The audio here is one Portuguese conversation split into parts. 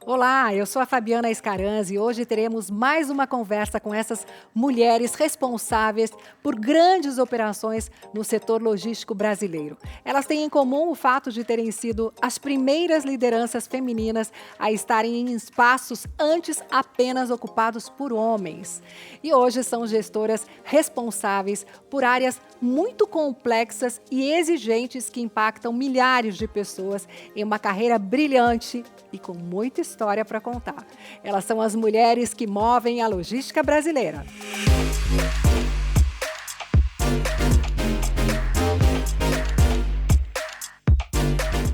Olá, eu sou a Fabiana Escaranzi e hoje teremos mais uma conversa com essas mulheres responsáveis por grandes operações no setor logístico brasileiro. Elas têm em comum o fato de terem sido as primeiras lideranças femininas a estarem em espaços antes apenas ocupados por homens. E hoje são gestoras responsáveis por áreas muito complexas e exigentes que impactam milhares de pessoas em uma carreira brilhante e com muita história para contar. Elas são as mulheres que movem a logística brasileira.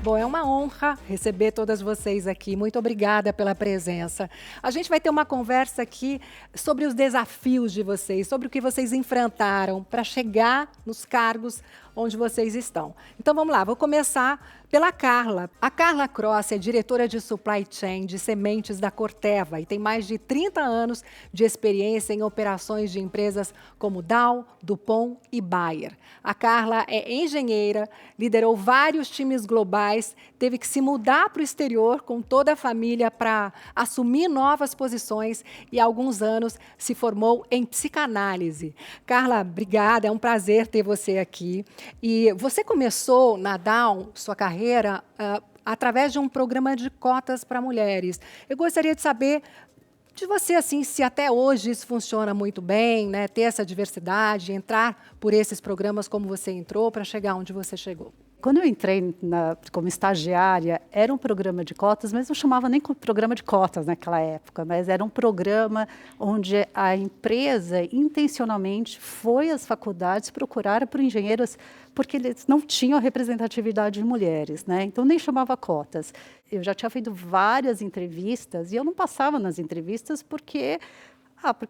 Bom, é uma honra receber todas vocês aqui. Muito obrigada pela presença. A gente vai ter uma conversa aqui sobre os desafios de vocês, sobre o que vocês enfrentaram para chegar nos cargos onde vocês estão. Então vamos lá, vou começar pela Carla. A Carla Cross é diretora de Supply Chain de sementes da Corteva e tem mais de 30 anos de experiência em operações de empresas como Dow, DuPont e Bayer. A Carla é engenheira, liderou vários times globais, teve que se mudar para o exterior com toda a família para assumir novas posições e há alguns anos se formou em psicanálise. Carla, obrigada, é um prazer ter você aqui. E você começou na Dow, sua carreira, através de um programa de cotas para mulheres. Eu gostaria de saber de você, assim, se até hoje isso funciona muito bem, né? Ter essa diversidade, entrar por esses programas como você entrou para chegar onde você chegou. Quando eu entrei como estagiária, era um programa de cotas, mas não chamava nem programa de cotas naquela época, mas era um programa onde a empresa intencionalmente foi às faculdades procurar por engenheiros, porque eles não tinham representatividade de mulheres, né? Então nem chamava cotas. Eu já tinha feito várias entrevistas e eu não passava nas entrevistas porque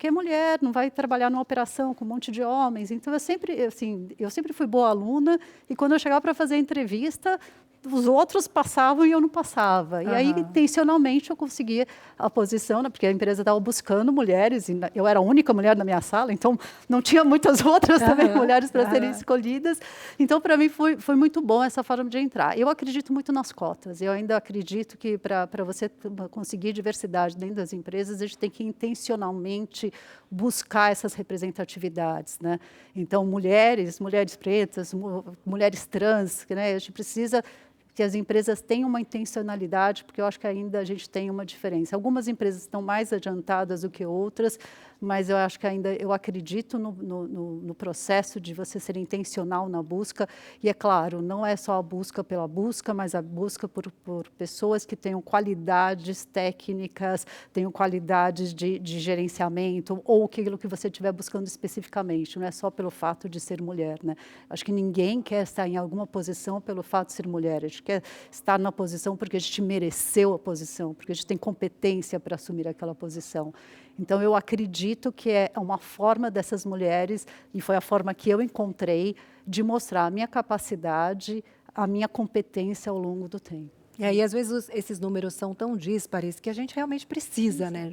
é mulher, não vai trabalhar numa operação com um monte de homens. Então, eu sempre fui boa aluna e quando eu chegava para fazer a entrevista, os outros passavam e eu não passava. E aí, intencionalmente, eu conseguia a posição, né, porque a empresa estava buscando mulheres, e eu era a única mulher na minha sala, então não tinha muitas outras também mulheres para serem escolhidas. Então, para mim, foi muito bom essa forma de entrar. Eu acredito muito nas cotas. Eu ainda acredito que para você conseguir diversidade dentro das empresas, a gente tem que intencionalmente buscar essas representatividades, né? Então, mulheres pretas, mulheres trans, né? A gente precisa que as empresas tenham uma intencionalidade, porque eu acho que ainda a gente tem uma diferença. Algumas empresas estão mais adiantadas do que outras, mas eu acho que ainda, eu acredito no processo de você ser intencional na busca, e é claro, não é só a busca pela busca, mas a busca por pessoas que tenham qualidades técnicas, tenham qualidades de gerenciamento, ou aquilo que você estiver buscando especificamente, não é só pelo fato de ser mulher, né? Acho que ninguém quer estar em alguma posição pelo fato de ser mulher, a gente quer estar na posição porque a gente mereceu a posição, porque a gente tem competência para assumir aquela posição. Então, eu acredito que é uma forma dessas mulheres, e foi a forma que eu encontrei, de mostrar a minha capacidade, a minha competência ao longo do tempo. E aí, às vezes, esses números são tão díspares que a gente realmente precisa, né,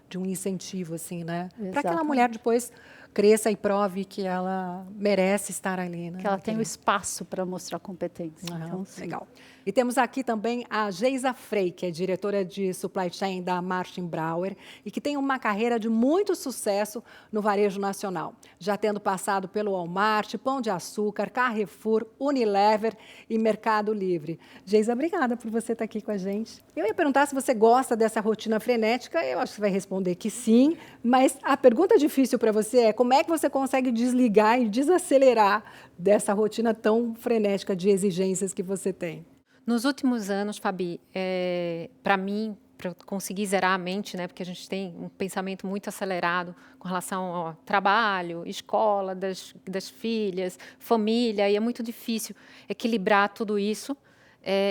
de um incentivo, assim, né? Para que aquela mulher depois cresça e prove que ela merece estar ali, né? Que ela tem o espaço para mostrar competência. Então, legal. E temos aqui também a Geisa Frey, que é diretora de Supply Chain da Martin Brauer e que tem uma carreira de muito sucesso no varejo nacional, já tendo passado pelo Walmart, Pão de Açúcar, Carrefour, Unilever e Mercado Livre. Geisa, obrigada por você estar aqui com a gente. Eu ia perguntar se você gosta dessa rotina frenética, eu acho que você vai responder que sim, mas a pergunta difícil para você é como é que você consegue desligar e desacelerar dessa rotina tão frenética de exigências que você tem? Nos últimos anos, Fabi, para mim, para eu conseguir zerar a mente, né, porque a gente tem um pensamento muito acelerado com relação ao trabalho, escola das filhas, família, e é muito difícil equilibrar tudo isso.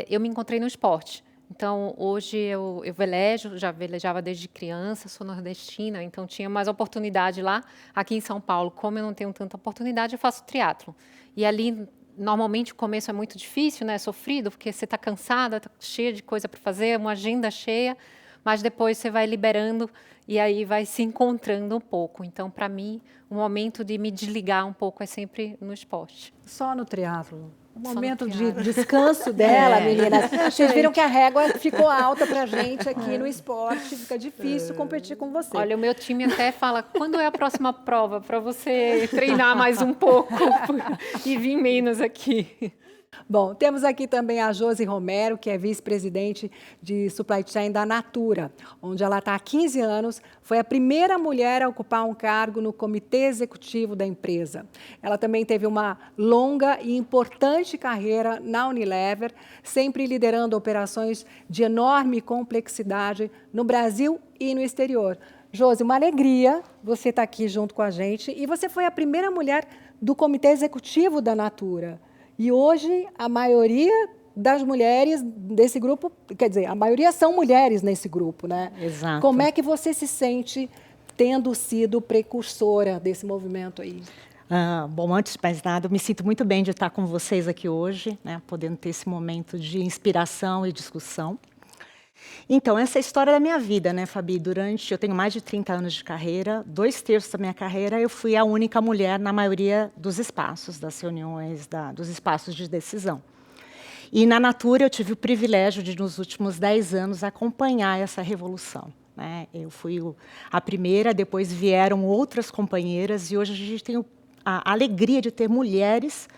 Eu me encontrei no esporte. Então, hoje eu velejo, já velejava desde criança, sou nordestina, então tinha mais oportunidade lá. Aqui em São Paulo, como eu não tenho tanta oportunidade, eu faço triatlon. E ali, normalmente, o começo é muito difícil, né? É sofrido, porque você está cansada, está cheia de coisa para fazer, uma agenda cheia, mas depois você vai liberando e aí vai se encontrando um pouco. Então, para mim, o momento de me desligar um pouco é sempre no esporte. Só no triatlo? Um momento de descanso dela, meninas. Vocês viram que a régua ficou alta pra gente aqui no esporte. Fica difícil competir com você. Olha, o meu time até fala, quando é a próxima prova para você treinar mais um pouco e vir menos aqui? Bom, temos aqui também a Josi Romero, que é vice-presidente de Supply Chain da Natura, onde ela está há 15 anos, foi a primeira mulher a ocupar um cargo no comitê executivo da empresa. Ela também teve uma longa e importante carreira na Unilever, sempre liderando operações de enorme complexidade no Brasil e no exterior. Josi, uma alegria você estar aqui junto com a gente, e você foi a primeira mulher do comitê executivo da Natura. E hoje, a maioria das mulheres desse grupo, quer dizer, a maioria são mulheres nesse grupo, né? Exato. Como é que você se sente tendo sido precursora desse movimento aí? Bom, antes de mais nada, eu me sinto muito bem de estar com vocês aqui hoje, né, podendo ter esse momento de inspiração e discussão. Então, essa é a história da minha vida, né, Fabi? Eu tenho mais de 30 anos de carreira, 2/3 da minha carreira eu fui a única mulher na maioria dos espaços, das reuniões, dos espaços de decisão. E na Natura eu tive o privilégio de, nos últimos 10 anos, acompanhar essa revolução, né? Eu fui a primeira, depois vieram outras companheiras, e hoje a gente tem a alegria de ter mulheres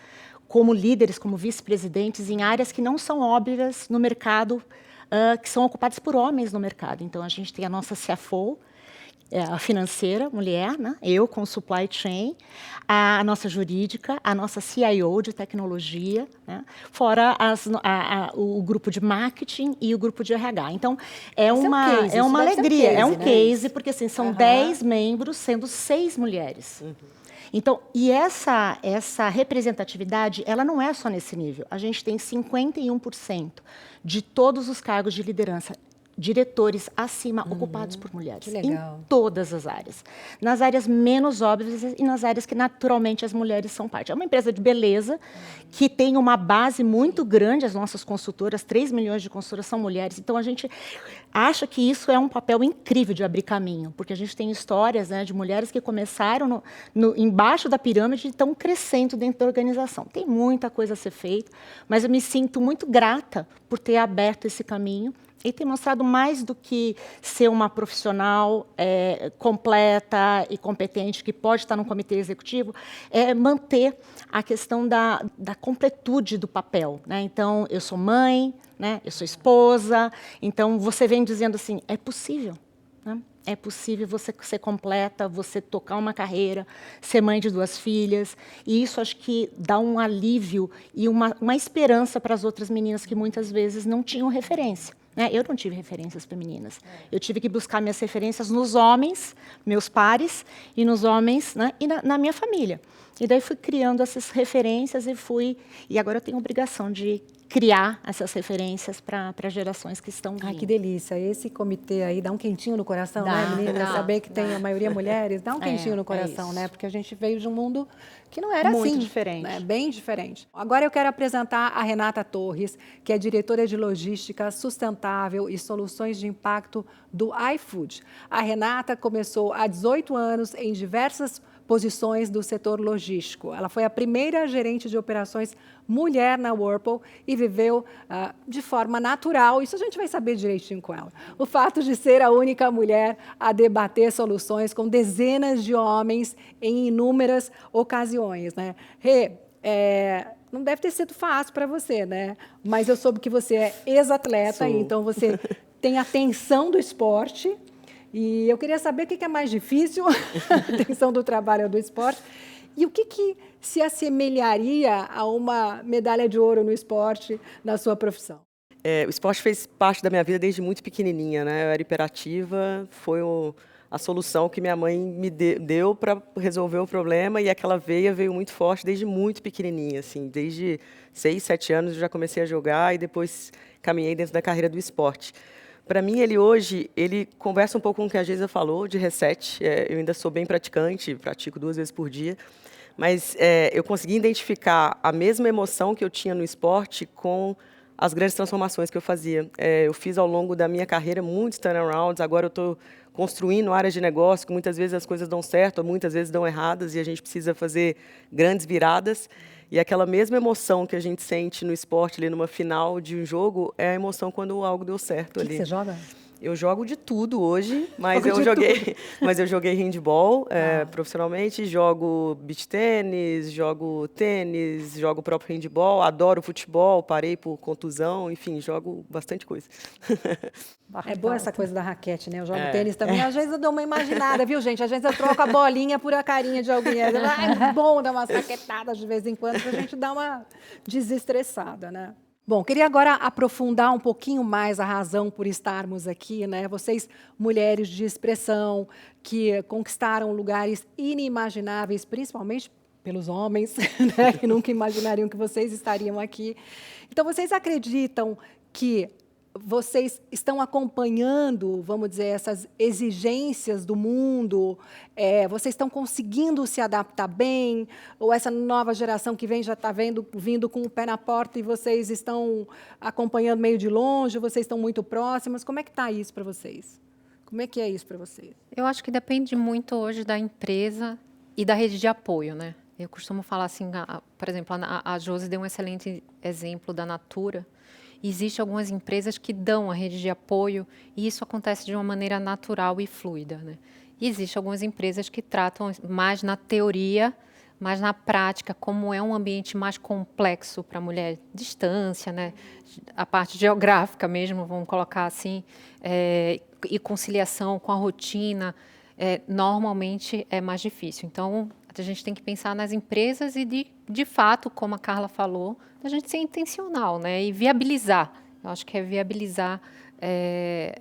como líderes, como vice-presidentes, em áreas que não são óbvias no mercado, que são ocupadas por homens no mercado. Então, a gente tem a nossa CFO, a financeira, mulher, né? Eu com supply chain, a nossa jurídica, a nossa CIO de tecnologia, né? Fora o grupo de marketing e o grupo de RH. Então, é uma alegria, é um case, porque assim, são 10 membros, sendo 6 mulheres. Então, e essa representatividade, ela não é só nesse nível. A gente tem 51% de todos os cargos de liderança, diretores acima, ocupados por mulheres. Que legal. Em todas as áreas. Nas áreas menos óbvias e nas áreas que, naturalmente, as mulheres são parte. É uma empresa de beleza que tem uma base muito grande. As nossas consultoras, 3 milhões de consultoras são mulheres. Então, a gente acha que isso é um papel incrível de abrir caminho, porque a gente tem histórias, né, de mulheres que começaram embaixo da pirâmide e estão crescendo dentro da organização. Tem muita coisa a ser feita, mas eu me sinto muito grata por ter aberto esse caminho e ter mostrado mais do que ser uma profissional completa e competente, que pode estar no comitê executivo, manter a questão da completude do papel, né? Então, eu sou mãe, né? Eu sou esposa, então você vem dizendo assim, é possível, né? É possível você ser completa, você tocar uma carreira, ser mãe de 2 filhas, e isso acho que dá um alívio e uma esperança para as outras meninas que muitas vezes não tinham referência. Eu não tive referências femininas. Eu tive que buscar minhas referências nos homens, meus pares, e nos homens, né, e na minha família. E daí fui criando essas referências e agora eu tenho a obrigação de criar essas referências para gerações que estão vindo. Ai, que delícia. Esse comitê aí dá um quentinho no coração, Dá, né, menina? dá, Saber que tem a maioria mulheres, dá um quentinho no coração, né? Porque a gente veio de um mundo que não era muito assim. diferente. Né? Bem diferente. Agora eu quero apresentar a Renata Torres, que é diretora de Logística Sustentável e Soluções de Impacto do iFood. A Renata começou há 18 anos em diversas posições do setor logístico. Ela foi a primeira gerente de operações mulher na Whirlpool e viveu de forma natural, isso a gente vai saber direitinho com ela, o fato de ser a única mulher a debater soluções com dezenas de homens em inúmeras ocasiões, né? Rê, não deve ter sido fácil para você, né? Mas eu soube que você é ex-atleta, então você tem a tensão do esporte. E eu queria saber o que é mais difícil, a tensão do trabalho ou do esporte, e o que se assemelharia a uma medalha de ouro no esporte, na sua profissão? O esporte fez parte da minha vida desde muito pequenininha, né? Eu era hiperativa, foi a solução que minha mãe me deu para resolver o problema, e aquela veia veio muito forte desde muito pequenininha, assim, desde 6, 7 anos eu já comecei a jogar e depois caminhei dentro da carreira do esporte. Para mim, ele conversa um pouco com o que a Geisa falou, de reset. Eu ainda sou bem praticante, pratico 2 vezes por dia, mas eu consegui identificar a mesma emoção que eu tinha no esporte com as grandes transformações que eu fazia. Eu fiz ao longo da minha carreira muitos turnarounds, agora eu estou construindo áreas de negócio, que muitas vezes as coisas dão certo, ou muitas vezes dão erradas, e a gente precisa fazer grandes viradas. E aquela mesma emoção que a gente sente no esporte, ali numa final de um jogo, é a emoção quando algo deu certo O que ali. você joga? Eu jogo de tudo hoje, mas Jogo de mas eu joguei handball profissionalmente, jogo beach tênis, jogo tênis, jogo o próprio handball, adoro futebol, parei por contusão, enfim, jogo bastante coisa. É boa essa coisa da raquete, né? Eu jogo tênis também. Às vezes eu dou uma imaginada, viu, gente? Às vezes eu troco a bolinha por a carinha de alguém. É bom dar umas raquetadas de vez em quando pra gente dar uma desestressada, né? Bom, queria agora aprofundar um pouquinho mais a razão por estarmos aqui, né? Vocês, mulheres de expressão, que conquistaram lugares inimagináveis, principalmente pelos homens, né? Que nunca imaginariam que vocês estariam aqui. Então, vocês acreditam que vocês estão acompanhando, vamos dizer, essas exigências do mundo? Vocês estão conseguindo se adaptar bem? Ou essa nova geração que vem já está vindo com o pé na porta e vocês estão acompanhando meio de longe? Vocês estão muito próximas? Como é que está isso para vocês? Como é que é isso para vocês? Eu acho que depende muito hoje da empresa e da rede de apoio, né? Eu costumo falar assim, por exemplo, a Josi deu um excelente exemplo da Natura. Existem algumas empresas que dão a rede de apoio e isso acontece de uma maneira natural e fluida, né? E existem algumas empresas que tratam mais na teoria, mais na prática, como é um ambiente mais complexo para a mulher, distância, né? A parte geográfica mesmo, vamos colocar assim, e conciliação com a rotina, normalmente é mais difícil. Então, a gente tem que pensar nas empresas e, de fato, como a Carla falou, a gente ser intencional, né? E viabilizar. Eu acho que é viabilizar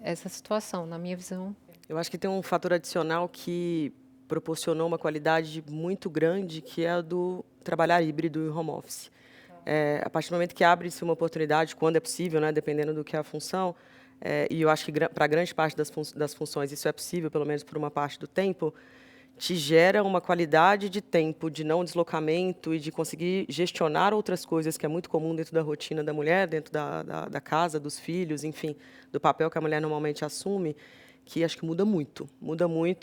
essa situação, na minha visão. Eu acho que tem um fator adicional que proporcionou uma qualidade muito grande, que é a do trabalhar híbrido e home office. A partir do momento que abre-se uma oportunidade, quando é possível, né, dependendo do que é a função, e eu acho que para grande parte das funções isso é possível, pelo menos por uma parte do tempo, te gera uma qualidade de tempo, de não deslocamento e de conseguir gestionar outras coisas, que é muito comum dentro da rotina da mulher, dentro da casa, dos filhos, enfim, do papel que a mulher normalmente assume, que acho que muda muito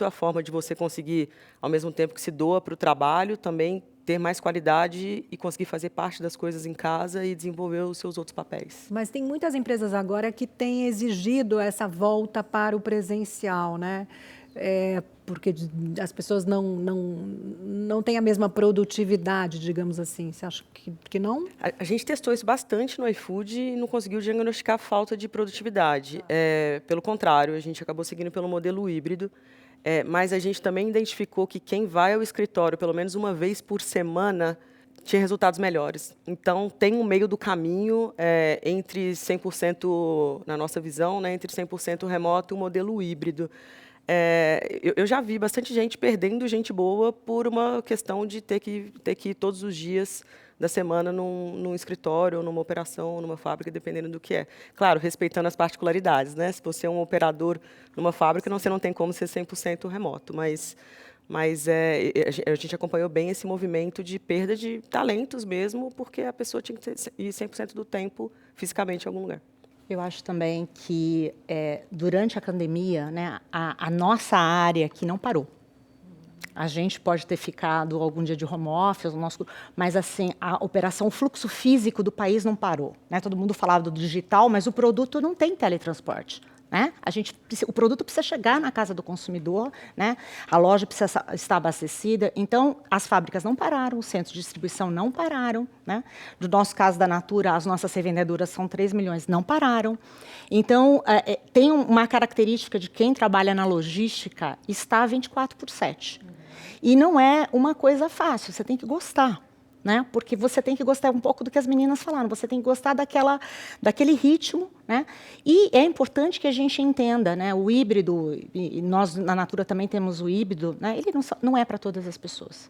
a forma de você conseguir, ao mesmo tempo que se doa para o trabalho, também ter mais qualidade e conseguir fazer parte das coisas em casa e desenvolver os seus outros papéis. Mas tem muitas empresas agora que têm exigido essa volta para o presencial, né? Porque as pessoas não têm a mesma produtividade, digamos assim. Você acha que não? A gente testou isso bastante no iFood e não conseguiu diagnosticar falta de produtividade. Pelo contrário, a gente acabou seguindo pelo modelo híbrido, mas a gente também identificou que quem vai ao escritório pelo menos uma vez por semana tinha resultados melhores. Então, tem um meio do caminho entre 100%, na nossa visão, né, entre 100% remoto e o modelo híbrido. Eu já vi bastante gente perdendo gente boa por uma questão de ter que ir todos os dias da semana num escritório, ou numa operação, ou numa fábrica, dependendo do que é. Claro, respeitando as particularidades, né? Se você é um operador numa fábrica, você não tem como ser 100% remoto, mas a gente acompanhou bem esse movimento de perda de talentos mesmo, porque a pessoa tinha que ir 100% do tempo fisicamente em algum lugar. Eu acho também que, durante a pandemia, né, a nossa área aqui não parou. A gente pode ter ficado algum dia de home office, mas assim, a operação, o fluxo físico do país não parou, né? Todo mundo falava do digital, mas o produto não tem teletransporte. Né? O produto precisa chegar na casa do consumidor, né? A loja precisa estar abastecida. Então, as fábricas não pararam, os centros de distribuição não pararam. Né? No nosso caso da Natura, as nossas revendedoras são 3 milhões, não pararam. Então, tem uma característica de quem trabalha na logística, está 24/7. E não é uma coisa fácil, você tem que gostar. Né? Porque você tem que gostar um pouco do que as meninas falaram, você tem que gostar daquele ritmo, né? E é importante que a gente entenda, né? O híbrido, e nós na Natura também temos o híbrido, né? Ele não é para todas as pessoas.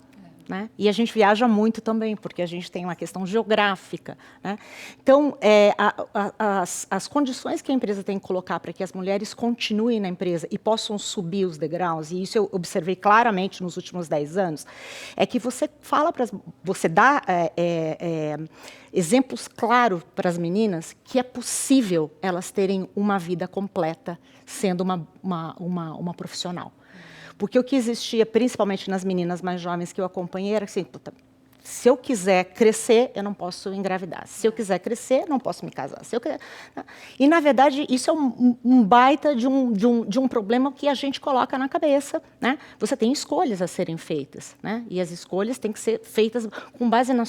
Né? E a gente viaja muito também, porque a gente tem uma questão geográfica. Né? Então, as condições que a empresa tem que colocar para que as mulheres continuem na empresa e possam subir os degraus, e isso eu observei claramente nos últimos 10 anos, é que você dá exemplos claros para as meninas que é possível elas terem uma vida completa sendo uma profissional. Porque o que existia, principalmente nas meninas mais jovens que eu acompanhei, era assim, Se eu quiser crescer, eu não posso engravidar. Se eu quiser crescer, não posso me casar. Se eu quiser... E, na verdade, isso é um baita de um problema que a gente coloca na cabeça, né? Você tem escolhas a serem feitas, né? E as escolhas têm que ser feitas com base no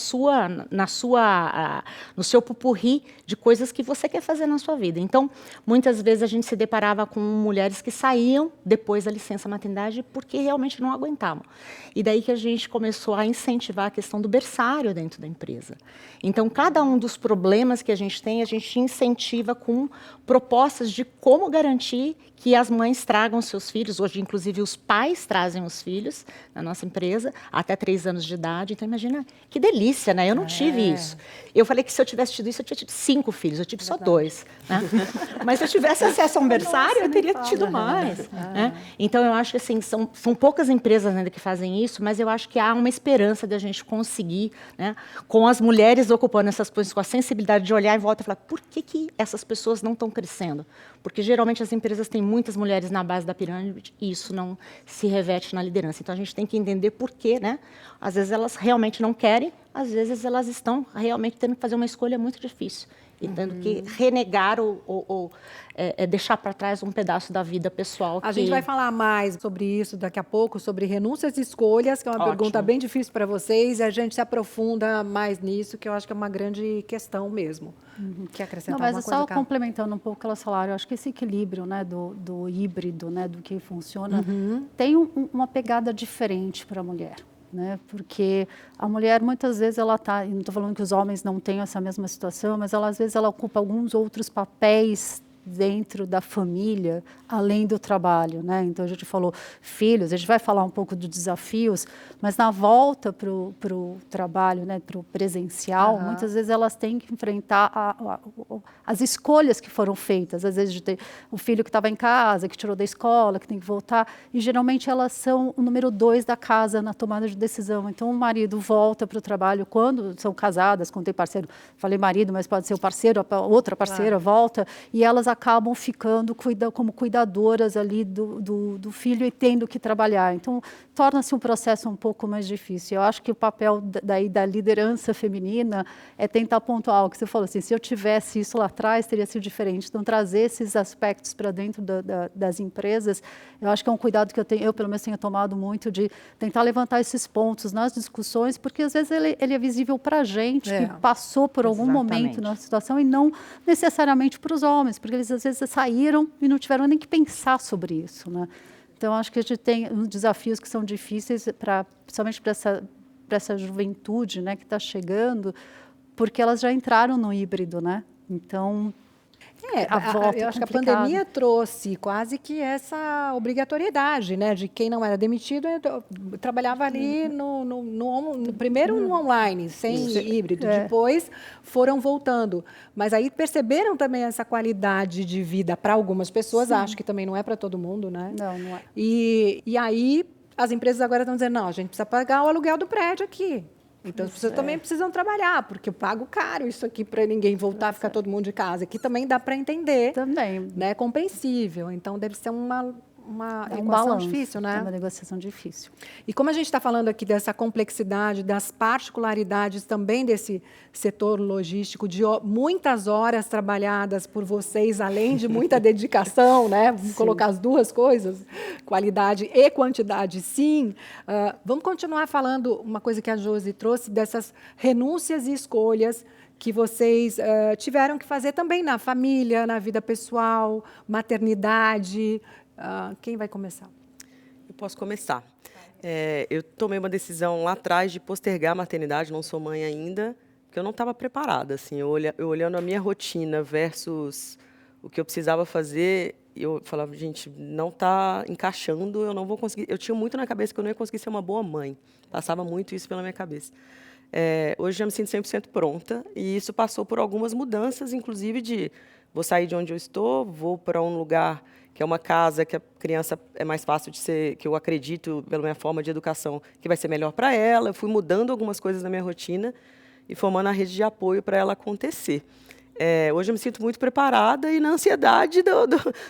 seu pupurri de coisas que você quer fazer na sua vida. Então, muitas vezes a gente se deparava com mulheres que saíam depois da licença maternidade porque realmente não aguentavam. E daí que a gente começou a incentivar a questão do berçário dentro da empresa. Então, cada um dos problemas que a gente incentiva com propostas de como garantir que as mães tragam seus filhos. Hoje, inclusive, os pais trazem os filhos na nossa empresa, até 3 anos de idade. Então, imagina, que delícia, né? Eu não tive isso. Eu falei que se eu tivesse tido isso, eu tinha tido 5 filhos. Eu tive só 2. Né? Mas se eu tivesse acesso a um berçário, eu teria tido mais. Né? Então, eu acho que assim, são poucas empresas ainda que fazem isso, mas eu acho que há uma esperança de a gente conseguir, né, com as mulheres ocupando essas posições, com a sensibilidade de olhar em volta e falar, por que essas pessoas não estão crescendo? Porque, geralmente, as empresas têm muitas mulheres na base da pirâmide e isso não se reverte na liderança. Então, a gente tem que entender por quê, né? Às vezes, elas realmente não querem, às vezes, elas estão realmente tendo que fazer uma escolha muito difícil. E tendo que renegar ou deixar para trás um pedaço da vida pessoal. A gente vai falar mais sobre isso daqui a pouco, sobre renúncias e escolhas, que é uma pergunta bem difícil para vocês, e a gente se aprofunda mais nisso, que eu acho que é uma grande questão mesmo. Quer acrescentar Não, alguma mas coisa, só Carla? complementando um pouco o que elas falaram, eu acho que esse equilíbrio, né, do híbrido, né, do que funciona, tem uma pegada diferente para a mulher. Né? Porque a mulher, muitas vezes, ela está, não estou falando que os homens não tenham essa mesma situação, mas às vezes ela ocupa alguns outros papéis dentro da família, além do trabalho, né? Então, a gente falou filhos, a gente vai falar um pouco dos desafios, mas na volta para o trabalho, né, para o presencial, muitas vezes elas têm que enfrentar as escolhas que foram feitas, às vezes de ter o filho que estava em casa, que tirou da escola, que tem que voltar, e geralmente elas são o número 2 da casa na tomada de decisão. Então, o marido volta para o trabalho quando são casadas, quando tem parceiro, falei marido, mas pode ser o parceiro, a outra parceira volta, e elas acabam ficando como cuidadoras ali do filho e tendo que trabalhar. Então, torna-se um processo um pouco mais difícil. Eu acho que o papel da liderança feminina é tentar pontuar o que você falou, assim, se eu tivesse isso lá atrás, teria sido diferente. Então, trazer esses aspectos para dentro das empresas, eu acho que é um cuidado que eu pelo menos tenho tomado muito, de tentar levantar esses pontos nas discussões, porque às vezes ele é visível para a gente, que passou por algum momento na situação, e não necessariamente para os homens, porque eles às vezes saíram e não tiveram nem que pensar sobre isso, né? Então, acho que a gente tem uns desafios que são difíceis, principalmente para essa juventude, né, que está chegando, porque elas já entraram no híbrido, né? Então, eu acho que a pandemia trouxe quase que essa obrigatoriedade, né, de quem não era demitido trabalhava ali primeiro no online, sem híbrido, depois foram voltando. Mas aí perceberam também essa qualidade de vida para algumas pessoas, acho que também não é para todo mundo, né? Não é. E aí as empresas agora estão dizendo, não, a gente precisa pagar o aluguel do prédio aqui. Então, as pessoas também precisam trabalhar, porque eu pago caro isso aqui para ninguém voltar a ficar todo mundo de casa. Aqui também dá para entender. Também. Né? É compreensível. Então, deve ser uma equação balanço, difícil, né? É uma negociação difícil. E como a gente está falando aqui dessa complexidade, das particularidades também desse setor logístico, de muitas horas trabalhadas por vocês, além de muita dedicação, né? Vamos colocar as duas coisas, qualidade e quantidade, sim. Vamos continuar falando uma coisa que a Josi trouxe, dessas renúncias e escolhas que vocês tiveram que fazer também na família, na vida pessoal, maternidade. Quem vai começar? Eu posso começar. Eu tomei uma decisão lá atrás de postergar a maternidade, não sou mãe ainda, porque eu não estava preparada. Assim, eu olhando a minha rotina versus o que eu precisava fazer, eu falava, gente, não está encaixando, eu não vou conseguir. Eu tinha muito na cabeça que eu não ia conseguir ser uma boa mãe. Passava muito isso pela minha cabeça. Hoje já me sinto 100% pronta, e isso passou por algumas mudanças, inclusive vou sair de onde eu estou, vou para um lugar que é uma casa que a criança é mais fácil de ser, que eu acredito, pela minha forma de educação, que vai ser melhor para ela. Eu fui mudando algumas coisas na minha rotina e formando a rede de apoio para ela acontecer. Hoje eu me sinto muito preparada e na ansiedade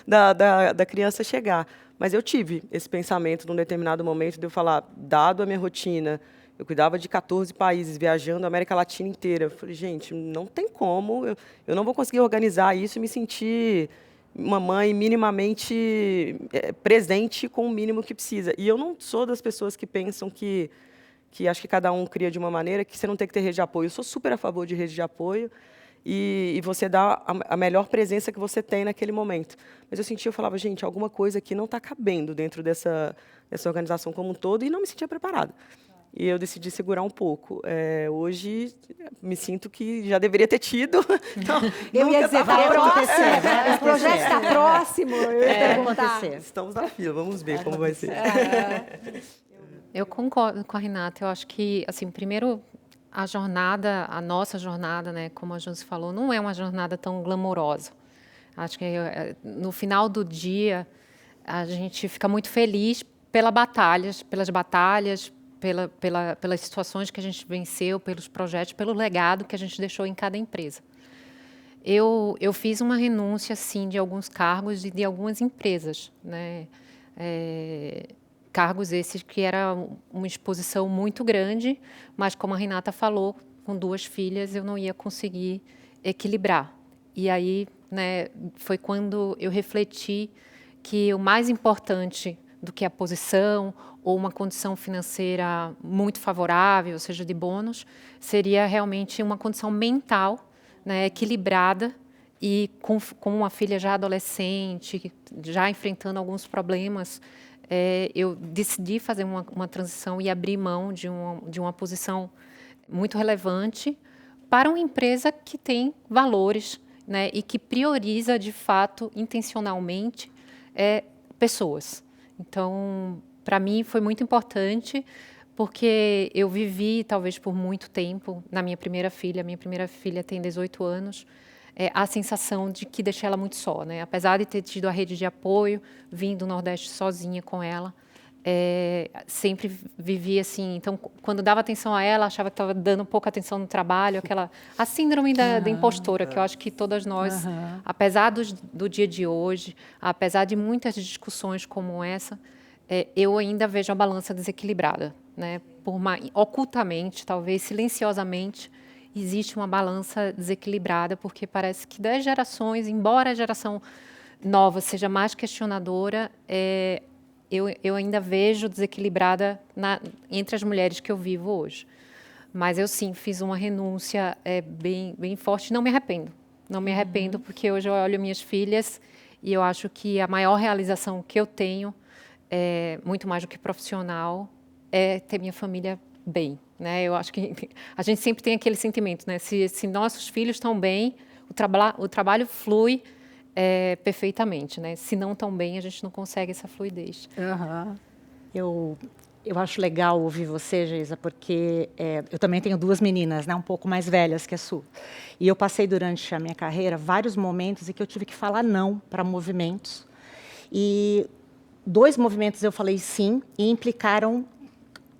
da criança chegar. Mas eu tive esse pensamento num determinado momento de eu falar, dado a minha rotina, Eu cuidava de 14 países, viajando a América Latina inteira. Eu falei, gente, não tem como, eu não vou conseguir organizar isso e me sentir uma mãe minimamente presente com o mínimo que precisa. E eu não sou das pessoas que pensam que acho que cada um cria de uma maneira, que você não tem que ter rede de apoio. Eu sou super a favor de rede de apoio e você dá a melhor presença que você tem naquele momento. Mas eu falava, gente, alguma coisa aqui não está cabendo dentro dessa organização como um todo e não me sentia preparada. E eu decidi segurar um pouco. Hoje, me sinto que já deveria ter tido. Então, Eu ia dizer, vai tá próximo. acontecer. O projeto está próximo. Eu ia perguntar. Estamos na fila, vamos ver como vai ser. Eu concordo com a Renata. Eu acho que, assim, primeiro, a nossa jornada, né, como a Josi falou, não é uma jornada tão glamourosa. Acho que no final do dia a gente fica muito feliz pelas batalhas, pelas situações que a gente venceu, pelos projetos, pelo legado que a gente deixou em cada empresa. Eu fiz uma renúncia, sim, de alguns cargos e de algumas empresas, né? Cargos esses que era uma exposição muito grande, mas como a Renata falou, com 2 filhas eu não ia conseguir equilibrar. E aí, né, foi quando eu refleti que o mais importante do que a posição ou uma condição financeira muito favorável, ou seja, de bônus, seria realmente uma condição mental, né, equilibrada e com uma filha já adolescente, já enfrentando alguns problemas. Eu decidi fazer uma transição e abrir mão de uma posição muito relevante para uma empresa que tem valores, né, e que prioriza, de fato, intencionalmente, pessoas. Então, para mim, foi muito importante, porque eu vivi, talvez por muito tempo, na minha primeira filha. Minha primeira filha tem 18 anos. A sensação de que deixei ela muito só, né? Apesar de ter tido a rede de apoio, vim do Nordeste sozinha com ela, sempre vivi assim. Então, quando dava atenção a ela, achava que estava dando pouca atenção no trabalho, a síndrome da impostora, que eu acho que todas nós, apesar do dia de hoje, apesar de muitas discussões como essa, eu ainda vejo a balança desequilibrada, né? Ocultamente, talvez silenciosamente, existe uma balança desequilibrada, porque parece que das gerações, embora a geração nova seja mais questionadora, eu ainda vejo desequilibrada entre as mulheres que eu vivo hoje. Mas eu, sim, fiz uma renúncia bem forte. Não me arrependo. Não me arrependo, porque hoje eu olho minhas filhas e eu acho que a maior realização que eu tenho, muito mais do que profissional, é ter minha família bem. Né? Eu acho que a gente sempre tem aquele sentimento, né? Se nossos filhos estão bem, o trabalho flui perfeitamente, né? Se não estão bem, a gente não consegue essa fluidez. Eu acho legal ouvir você, Geisa, porque eu também tenho 2 meninas, né, um pouco mais velhas que a sua. E eu passei durante a minha carreira vários momentos em que eu tive que falar não para movimentos. E 2 movimentos eu falei sim e implicaram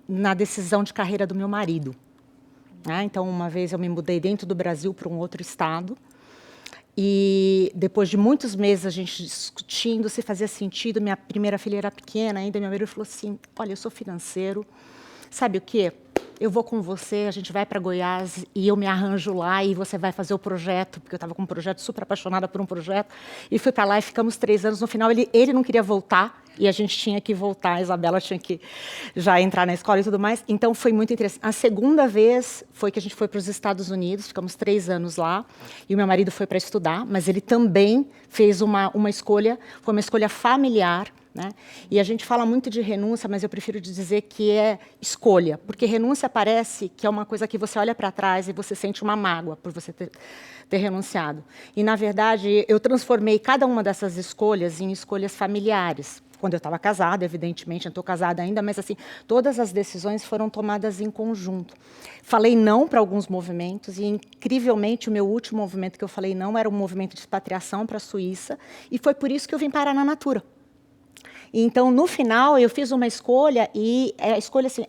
na decisão de carreira do meu marido. Então, uma vez eu me mudei dentro do Brasil para um outro estado e depois de muitos meses a gente discutindo se fazia sentido, minha primeira filha era pequena ainda, meu marido falou assim, olha, eu sou financeiro, sabe o quê? Eu vou com você, a gente vai para Goiás e eu me arranjo lá e você vai fazer o projeto, porque eu estava com um projeto, super apaixonada por um projeto, e fui para lá e ficamos 3 anos. No final, ele não queria voltar e a gente tinha que voltar, a Isabela tinha que já entrar na escola e tudo mais, então foi muito interessante. A segunda vez foi que a gente foi para os Estados Unidos, ficamos 3 anos lá, e o meu marido foi para estudar, mas ele também fez uma escolha, foi uma escolha familiar, né? E a gente fala muito de renúncia, mas eu prefiro dizer que é escolha, porque renúncia parece que é uma coisa que você olha para trás e você sente uma mágoa por você ter renunciado. E, na verdade, eu transformei cada uma dessas escolhas em escolhas familiares. Quando eu estava casada, evidentemente, não estou casada ainda, mas assim, todas as decisões foram tomadas em conjunto. Falei não para alguns movimentos e, incrivelmente, o meu último movimento que eu falei não era um movimento de expatriação para a Suíça, e foi por isso que eu vim parar na Natura. Então, no final, eu fiz uma escolha e a escolha, assim,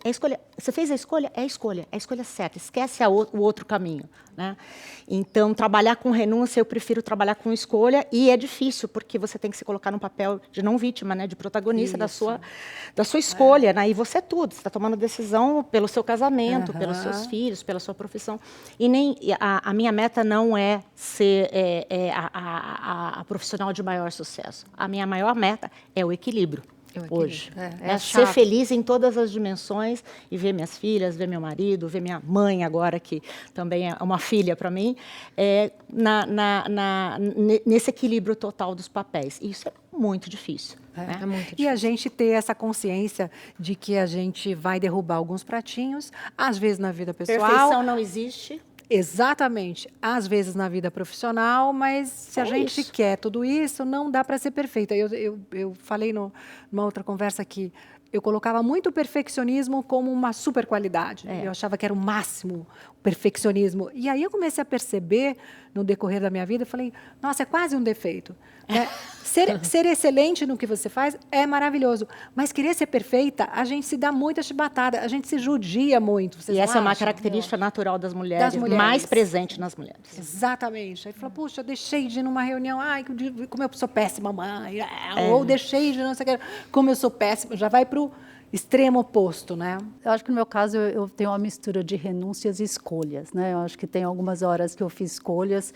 você fez a escolha? É a escolha certa, esquece o outro caminho, né? Então, trabalhar com renúncia, eu prefiro trabalhar com escolha, e é difícil, porque você tem que se colocar no papel de não vítima, né, de protagonista da sua escolha, né? E você é tudo, você está tomando decisão pelo seu casamento, pelos seus filhos, pela sua profissão. E a minha meta não é ser a profissional de maior sucesso. A minha maior meta é o equilíbrio. Hoje. Ser feliz em todas as dimensões e ver minhas filhas, ver meu marido, ver minha mãe agora, que também é uma filha para mim, nesse equilíbrio total dos papéis. E isso é muito difícil. É muito difícil. E a gente ter essa consciência de que a gente vai derrubar alguns pratinhos, às vezes na vida pessoal. Perfeição não existe. Exatamente. Às vezes na vida profissional, mas se a gente quer tudo isso, não dá para ser perfeita. Eu falei numa outra conversa que eu colocava muito o perfeccionismo como uma super qualidade. Eu achava que era o máximo, o perfeccionismo. E aí eu comecei a perceber, no decorrer da minha vida, eu falei, nossa, é quase um defeito. Ser excelente no que você faz é maravilhoso, mas querer ser perfeita, a gente se dá muita chibatada, a gente se judia muito. E essa é uma característica natural das mulheres, mais presente nas mulheres. Exatamente. Aí falou, puxa, deixei de ir numa reunião, ai, como eu sou péssima mãe, ou deixei de não sei o que, como eu sou péssima, já vai para o extremo oposto, né? Eu acho que no meu caso eu tenho uma mistura de renúncias e escolhas, né? Eu acho que tem algumas horas que eu fiz escolhas.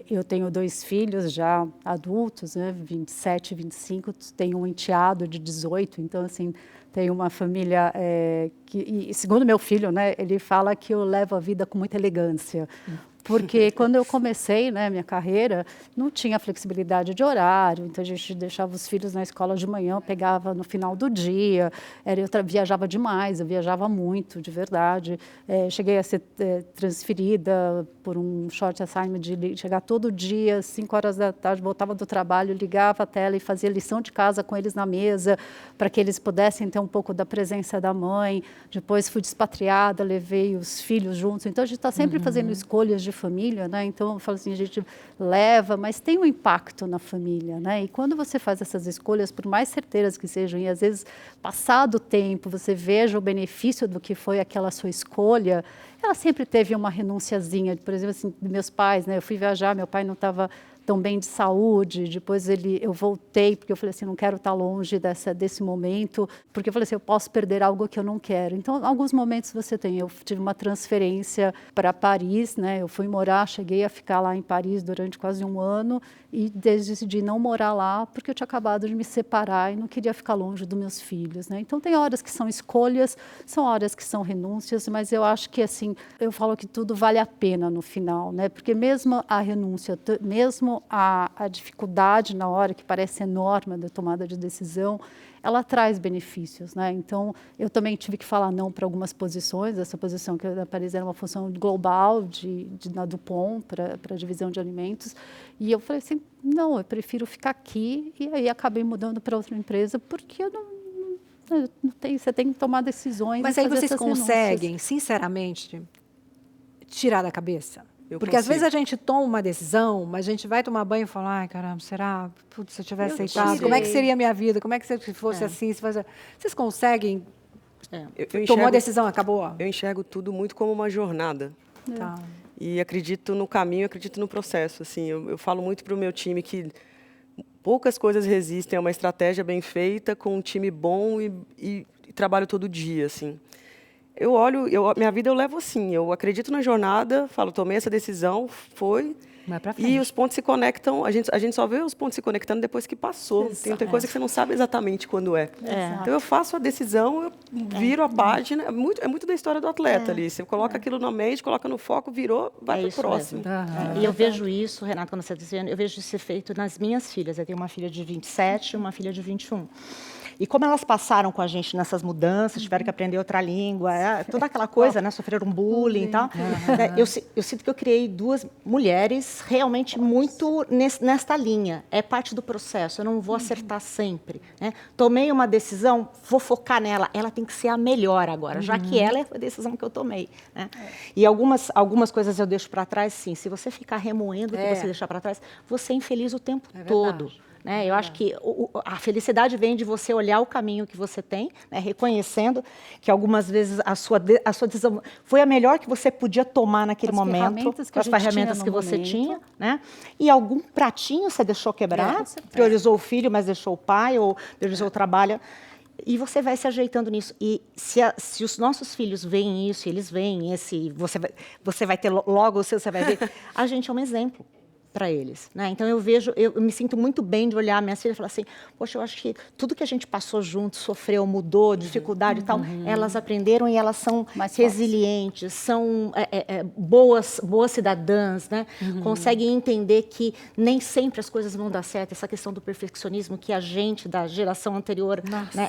Eu tenho 2 filhos já adultos, né? 27, 25, tenho um enteado de 18, então assim, tenho uma família que, e segundo meu filho, né, ele fala que eu levo a vida com muita elegância. Porque quando eu comecei, né, minha carreira, não tinha flexibilidade de horário, então a gente deixava os filhos na escola de manhã, pegava no final do dia, eu viajava demais, eu viajava muito, de verdade. Cheguei a ser transferida por um short assignment de chegar todo dia, 5 horas da tarde, voltava do trabalho, ligava a tela e fazia lição de casa com eles na mesa, para que eles pudessem ter um pouco da presença da mãe. Depois fui despatriada, levei os filhos juntos, então a gente está sempre fazendo escolhas de família, né? Então eu falo assim, a gente leva, mas tem um impacto na família, né? E quando você faz essas escolhas, por mais certeiras que sejam, e às vezes passado o tempo, você veja o benefício do que foi aquela sua escolha, ela sempre teve uma renunciazinha, por exemplo, assim, meus pais, né? Eu fui viajar, meu pai não estava tão bem de saúde, depois eu voltei, porque eu falei assim, não quero estar longe desse momento, porque eu falei assim, eu posso perder algo que eu não quero. Então, em alguns momentos você tem, eu tive uma transferência para Paris, né? Eu fui morar, cheguei a ficar lá em Paris durante quase 1 ano e decidi não morar lá, porque eu tinha acabado de me separar e não queria ficar longe dos meus filhos, né? Então, tem horas que são escolhas, são horas que são renúncias, mas eu acho que, assim, eu falo que tudo vale a pena no final, né? Porque mesmo a renúncia, mesmo a dificuldade na hora, que parece enorme da tomada de decisão, ela traz benefícios, né? Então, eu também tive que falar não para algumas posições. Essa posição que da Paris era uma função global na Dupont, para a divisão de alimentos. E eu falei assim, não, eu prefiro ficar aqui. E aí acabei mudando para outra empresa, porque eu não tenho, você tem que tomar decisões. Mas aí vocês conseguem, sinceramente, tirar da cabeça? Porque às vezes a gente toma uma decisão, mas a gente vai tomar banho e fala, ai, caramba, será? Putz, se eu tivesse aceitado, como é que seria a minha vida? Como é que se fosse assim? Vocês conseguem? Tomou a decisão, acabou? Eu enxergo tudo muito como uma jornada. Tá. E acredito no caminho, acredito no processo. Assim, eu falo muito para o meu time que poucas coisas resistem a uma estratégia bem feita, com um time bom e trabalho todo dia, assim. Eu olho, minha vida eu levo assim, eu acredito na jornada, falo, tomei essa decisão, foi, e os pontos se conectam, a gente só vê os pontos se conectando depois que passou. Tem coisa que você não sabe exatamente quando é. Então eu faço a decisão, eu viro a página, é muito da história do atleta ali, você coloca aquilo na mente, coloca no foco, virou, vai para o próximo. E eu vejo isso, Renata, quando você está dizendo, eu vejo isso ser feito nas minhas filhas. Eu tenho uma filha de 27 e uma filha de 21. E como elas passaram com a gente nessas mudanças, tiveram que aprender outra língua, toda aquela coisa, né, sofreram bullying e tal, eu sinto que eu criei 2 mulheres realmente muito nesta linha. É parte do processo, eu não vou acertar sempre, né? Tomei uma decisão, vou focar nela, ela tem que ser a melhor agora, já que ela é a decisão que eu tomei, né? E algumas coisas eu deixo para trás, sim. Se você ficar remoendo o que você deixar para trás, você é infeliz o tempo todo. né? Eu acho que a felicidade vem de você olhar o caminho que você tem, né? Reconhecendo que algumas vezes a sua decisão foi a melhor que você podia tomar naquele momento, com as ferramentas que você tinha, né? E algum pratinho você deixou quebrar, priorizou o filho, mas deixou o pai, ou priorizou o trabalho. E você vai se ajeitando nisso. E se os nossos filhos veem isso, eles veem você vai ter logo, você vai ver, a gente é um exemplo para eles, né? Então eu me sinto muito bem de olhar minhas filhas e falar assim, poxa, eu acho que tudo que a gente passou junto, sofreu, mudou, dificuldade e tal, elas aprenderam e elas são mais resilientes, são boas cidadãs, né? Conseguem entender que nem sempre as coisas vão dar certo, essa questão do perfeccionismo que a gente da geração anterior, né?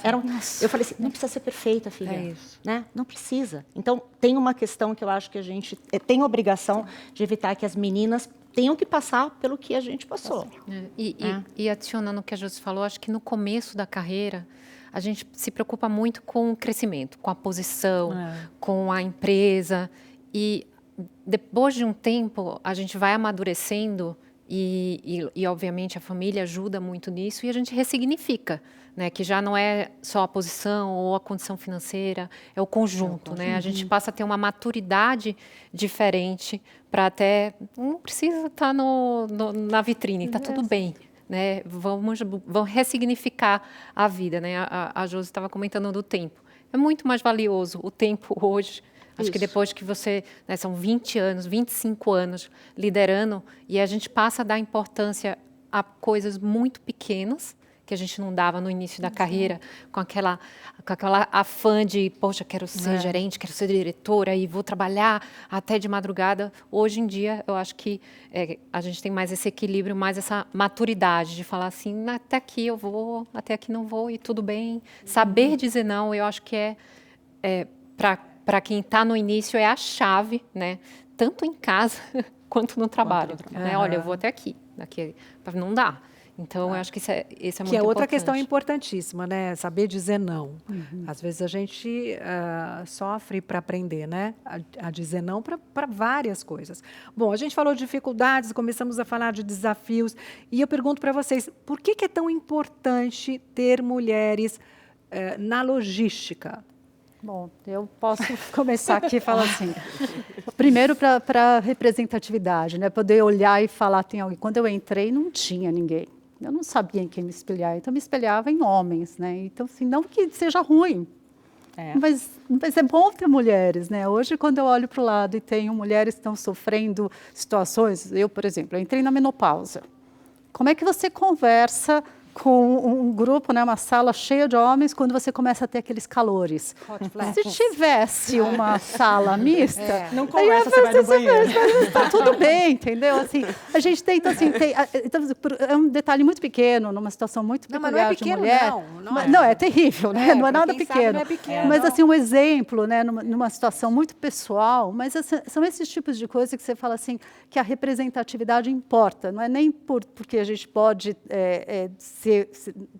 Eu falei assim, não precisa ser perfeita, filha, né? Não precisa. Então tem uma questão que eu acho que a gente tem obrigação de evitar que as meninas tenham que passar pelo que a gente passou. E adicionando o que a Josi falou, acho que no começo da carreira, a gente se preocupa muito com o crescimento, com a posição, com a empresa. E depois de um tempo, a gente vai amadurecendo e obviamente, a família ajuda muito nisso e a gente ressignifica, né? Que já não é só a posição ou a condição financeira, é o conjunto, né? A gente passa a ter uma maturidade diferente para até... Não precisa estar na vitrine, está tudo bem, né? Vamos ressignificar a vida, né? A Josi estava comentando do tempo. É muito mais valioso o tempo hoje. Acho que depois que você... Né, são 20 anos, 25 anos liderando, e a gente passa a dar importância a coisas muito pequenas, que a gente não dava no início da carreira, com aquela afã de, poxa, quero ser gerente, quero ser diretora e vou trabalhar até de madrugada. Hoje em dia, eu acho que a gente tem mais esse equilíbrio, mais essa maturidade de falar assim, até aqui eu vou, até aqui não vou e tudo bem. Saber dizer não, eu acho que para quem está no início, é a chave, né? Tanto em casa quanto no trabalho. Né? Olha, eu vou até aqui, não dá. Então, eu acho que esse é muito importante. Que é outra questão importantíssima, né? Saber dizer não. Às vezes a gente sofre para aprender, né? A dizer não para várias coisas. Bom, a gente falou de dificuldades, começamos a falar de desafios. E eu pergunto para vocês, por que é tão importante ter mulheres na logística? Bom, eu posso começar aqui e falar assim. Primeiro, para representatividade, né? Poder olhar e falar, tem alguém. Quando eu entrei, não tinha ninguém. Eu não sabia em quem me espelhar, então me espelhava em homens, né? Então, assim, não que seja ruim, mas é bom ter mulheres, né? Hoje, quando eu olho para o lado e tenho mulheres que estão sofrendo situações, eu, por exemplo, eu entrei na menopausa. Como é que você conversa com um grupo, né, uma sala cheia de homens, quando você começa a ter aqueles calores? Se tivesse uma sala mista, não conversa, você vai no banheiro. Está tudo bem, entendeu? Assim, a gente tenta, assim, então, é um detalhe muito pequeno, numa situação muito peculiar de mulher. Não, é terrível, né? Não é nada pequeno. Não é pequeno. Mas, assim, um exemplo, né, numa situação muito pessoal, mas assim, são esses tipos de coisas que você fala assim, que a representatividade importa, não é nem porque a gente pode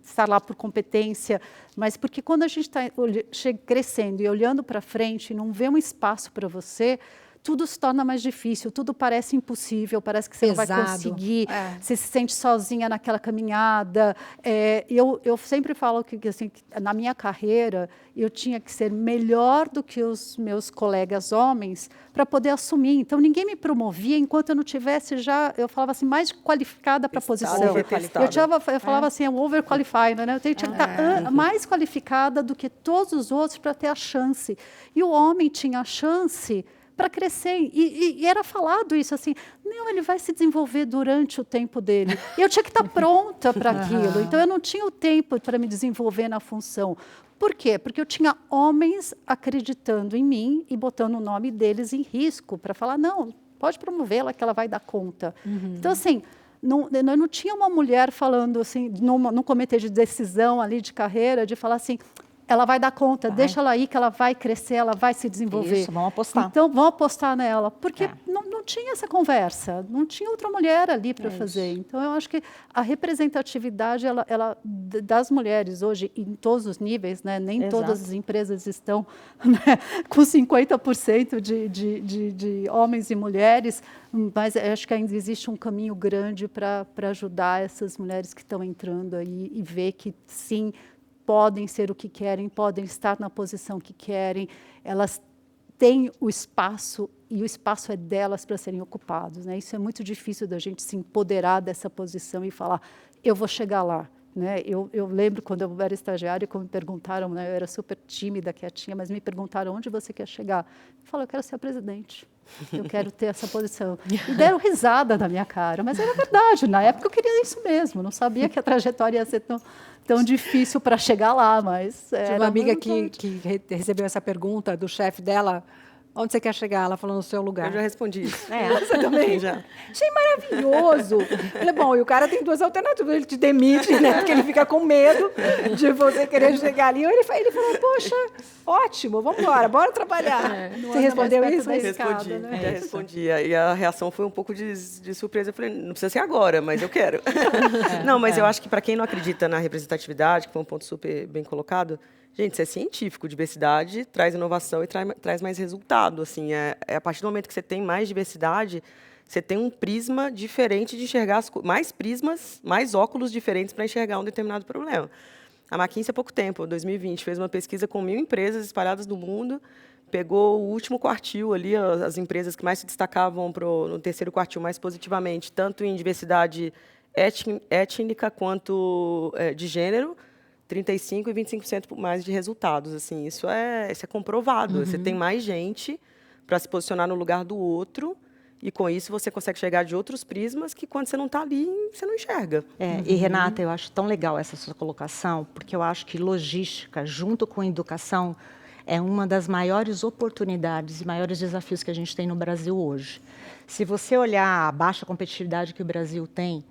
estar lá por competência, mas porque quando a gente está crescendo e olhando para frente e não vê um espaço para você, tudo se torna mais difícil, tudo parece impossível, parece que você não vai conseguir, você se sente sozinha naquela caminhada. Eu sempre falo que assim, na minha carreira, eu tinha que ser melhor do que os meus colegas homens para poder assumir. Então, ninguém me promovia enquanto eu não tivesse eu falava assim, mais qualificada para a posição. Eu falava assim, overqualified, né? Eu tinha que estar mais qualificada do que todos os outros para ter a chance. E o homem tinha a chance para crescer, e era falado isso assim, não, ele vai se desenvolver durante o tempo dele. E eu tinha que estar pronta para aquilo, então eu não tinha o tempo para me desenvolver na função. Por quê? Porque eu tinha homens acreditando em mim e botando o nome deles em risco para falar, não, pode promovê-la que ela vai dar conta. Então, assim, eu não tinha uma mulher falando assim, num comitê de decisão ali de carreira, de falar assim, ela vai dar conta, deixa ela aí que ela vai crescer, ela vai se desenvolver. Isso, vamos apostar. Então, vamos apostar nela. Porque não tinha essa conversa, não tinha outra mulher ali para fazer. Então, eu acho que a representatividade das mulheres hoje, em todos os níveis, né, nem Exato. todas as empresas estão, né, com 50% de homens e mulheres, mas eu acho que ainda existe um caminho grande para ajudar essas mulheres que estão entrando aí e ver que, sim, podem ser o que querem, podem estar na posição que querem, elas têm o espaço e o espaço é delas para serem ocupados, né? Isso é muito difícil da gente se empoderar dessa posição e falar, eu vou chegar lá. Né? Eu lembro quando eu era estagiária, quando me perguntaram, né, eu era super tímida, quietinha, mas me perguntaram onde você quer chegar. Eu falei, eu quero ser a presidente, eu quero ter essa posição. E deram risada na minha cara, mas era verdade, na época eu queria isso mesmo, não sabia que a trajetória ia ser tão difícil para chegar lá, mas Tinha uma amiga que recebeu essa pergunta do chefe dela, onde você quer chegar? Ela falou no seu lugar. Eu já respondi isso. Você também? Já. Achei maravilhoso. Falei, bom, e o cara tem duas alternativas. Ele te demite, né? Porque ele fica com medo de você querer chegar ali. Ou ele falou, poxa, ótimo, vamos embora, bora trabalhar. Você respondeu isso? Respondi, né? já respondi. E a reação foi um pouco de surpresa. Eu falei, não precisa ser agora, mas eu quero. Não, mas eu acho que para quem não acredita na representatividade, que foi um ponto super bem colocado, gente, isso é científico. Diversidade traz inovação e traz mais resultado. Assim, a partir do momento que você tem mais diversidade, você tem um prisma diferente de enxergar mais prismas, mais óculos diferentes para enxergar um determinado problema. A McKinsey, há pouco tempo, 2020, fez uma pesquisa com 1.000 empresas espalhadas no mundo, pegou o último quartil ali, as empresas que mais se destacavam no terceiro quartil mais positivamente, tanto em diversidade étnica quanto de gênero, 35% e 25% mais de resultados. Assim, isso é comprovado. Você tem mais gente para se posicionar no lugar do outro, e com isso você consegue chegar de outros prismas que, quando você não está ali, você não enxerga. E, Renata, eu acho tão legal essa sua colocação, porque eu acho que logística, junto com educação, é uma das maiores oportunidades e maiores desafios que a gente tem no Brasil hoje. Se você olhar a baixa competitividade que o Brasil tem,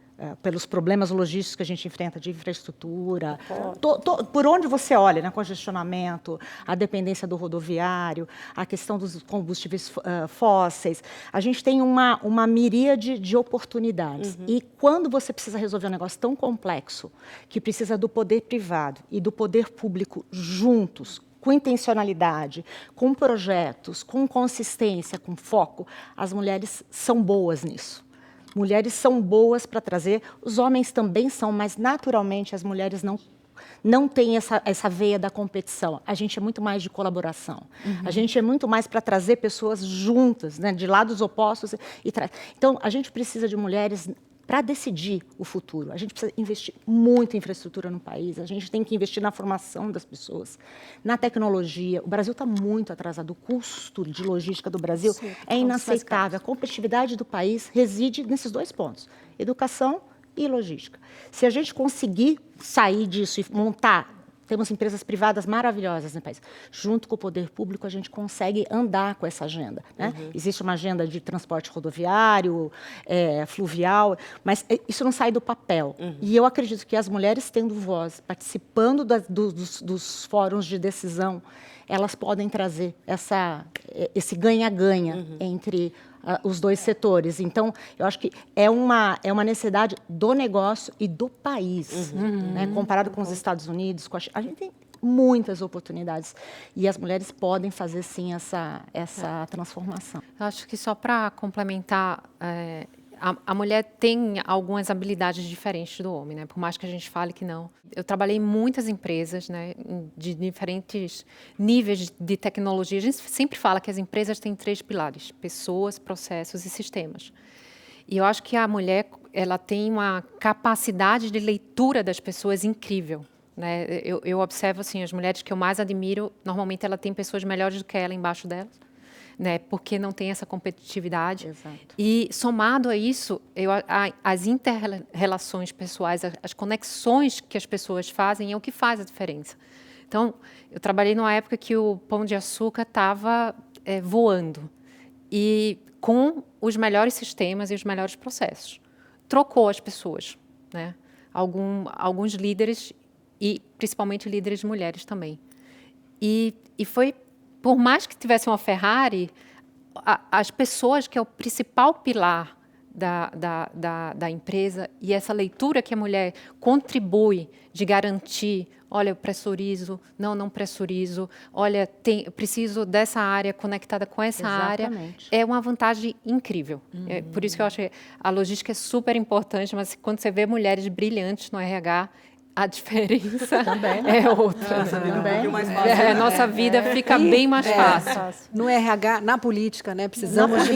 pelos problemas logísticos que a gente enfrenta de infraestrutura, por onde você olha, né, congestionamento, a dependência do rodoviário, a questão dos combustíveis fósseis, a gente tem uma miríade de oportunidades. E quando você precisa resolver um negócio tão complexo, que precisa do poder privado e do poder público juntos, com intencionalidade, com projetos, com consistência, com foco, as mulheres são boas nisso. Mulheres são boas para trazer, os homens também são, mas naturalmente as mulheres não têm essa veia da competição. A gente é muito mais de colaboração. A gente é muito mais para trazer pessoas juntas, né, de lados opostos. Então, a gente precisa de mulheres para decidir o futuro. A gente precisa investir muito em infraestrutura no país, a gente tem que investir na formação das pessoas, na tecnologia. O Brasil está muito atrasado, o custo de logística do Brasil é inaceitável. A competitividade do país reside nesses dois pontos, educação e logística. Se a gente conseguir sair disso e montar, temos empresas privadas maravilhosas no país. Junto com o poder público, a gente consegue andar com essa agenda. Né? Existe uma agenda de transporte rodoviário, fluvial, mas isso não sai do papel. E eu acredito que as mulheres tendo voz, participando dos fóruns de decisão, elas podem trazer esse ganha-ganha entre os dois setores. Então, eu acho que é uma necessidade do negócio e do país. Né? Comparado com os Estados Unidos, a gente tem muitas oportunidades. E as mulheres podem fazer, sim, essa transformação. Eu acho que só para complementar, a mulher tem algumas habilidades diferentes do homem, né? Por mais que a gente fale que não. Eu trabalhei em muitas empresas, né, de diferentes níveis de tecnologia. A gente sempre fala que as empresas têm 3 pilares: pessoas, processos e sistemas. E eu acho que a mulher, ela tem uma capacidade de leitura das pessoas incrível. Né? Eu observo assim, as mulheres que eu mais admiro, normalmente ela tem pessoas melhores do que ela embaixo delas. Né, porque não tem essa competitividade. Exato. E, somado a isso, as inter-relações pessoais, as conexões que as pessoas fazem é o que faz a diferença. Então, eu trabalhei numa época que o Pão de Açúcar estava voando, e com os melhores sistemas e os melhores processos. Trocou as pessoas, né? Alguns líderes, e principalmente líderes mulheres também. E foi... Por mais que tivesse uma Ferrari, as pessoas, que é o principal pilar da empresa, e essa leitura que a mulher contribui de garantir, olha, eu pressurizo, não pressurizo, olha, preciso dessa área conectada com essa área, é uma vantagem incrível. É por isso que eu acho que a logística é super importante, mas quando você vê mulheres brilhantes no RH, a diferença é outra. Nossa vida fica bem mais fácil. No RH, na política, né? Precisamos de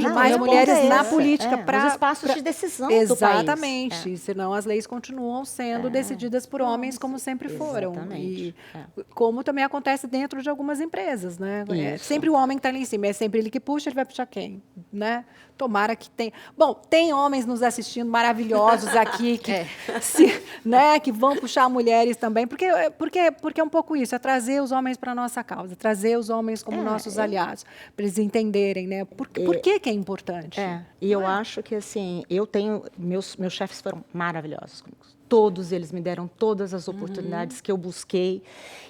mais mulheres na política para os espaços de decisão exatamente, do país. Senão as leis continuam sendo decididas por homens como sempre foram. Exatamente. E como também acontece dentro de algumas empresas, né? É sempre o homem que está ali em cima, é sempre ele que puxa, ele vai puxar quem, né? Tomara que tenha. Bom, tem homens nos assistindo maravilhosos aqui que, né, que vão puxar mulheres também, porque é um pouco isso, é trazer os homens para a nossa causa, trazer os homens como nossos aliados, para eles entenderem, né, por que é importante. E eu acho que, assim, meus chefes foram maravilhosos comigo. Todos eles me deram todas as oportunidades que eu busquei.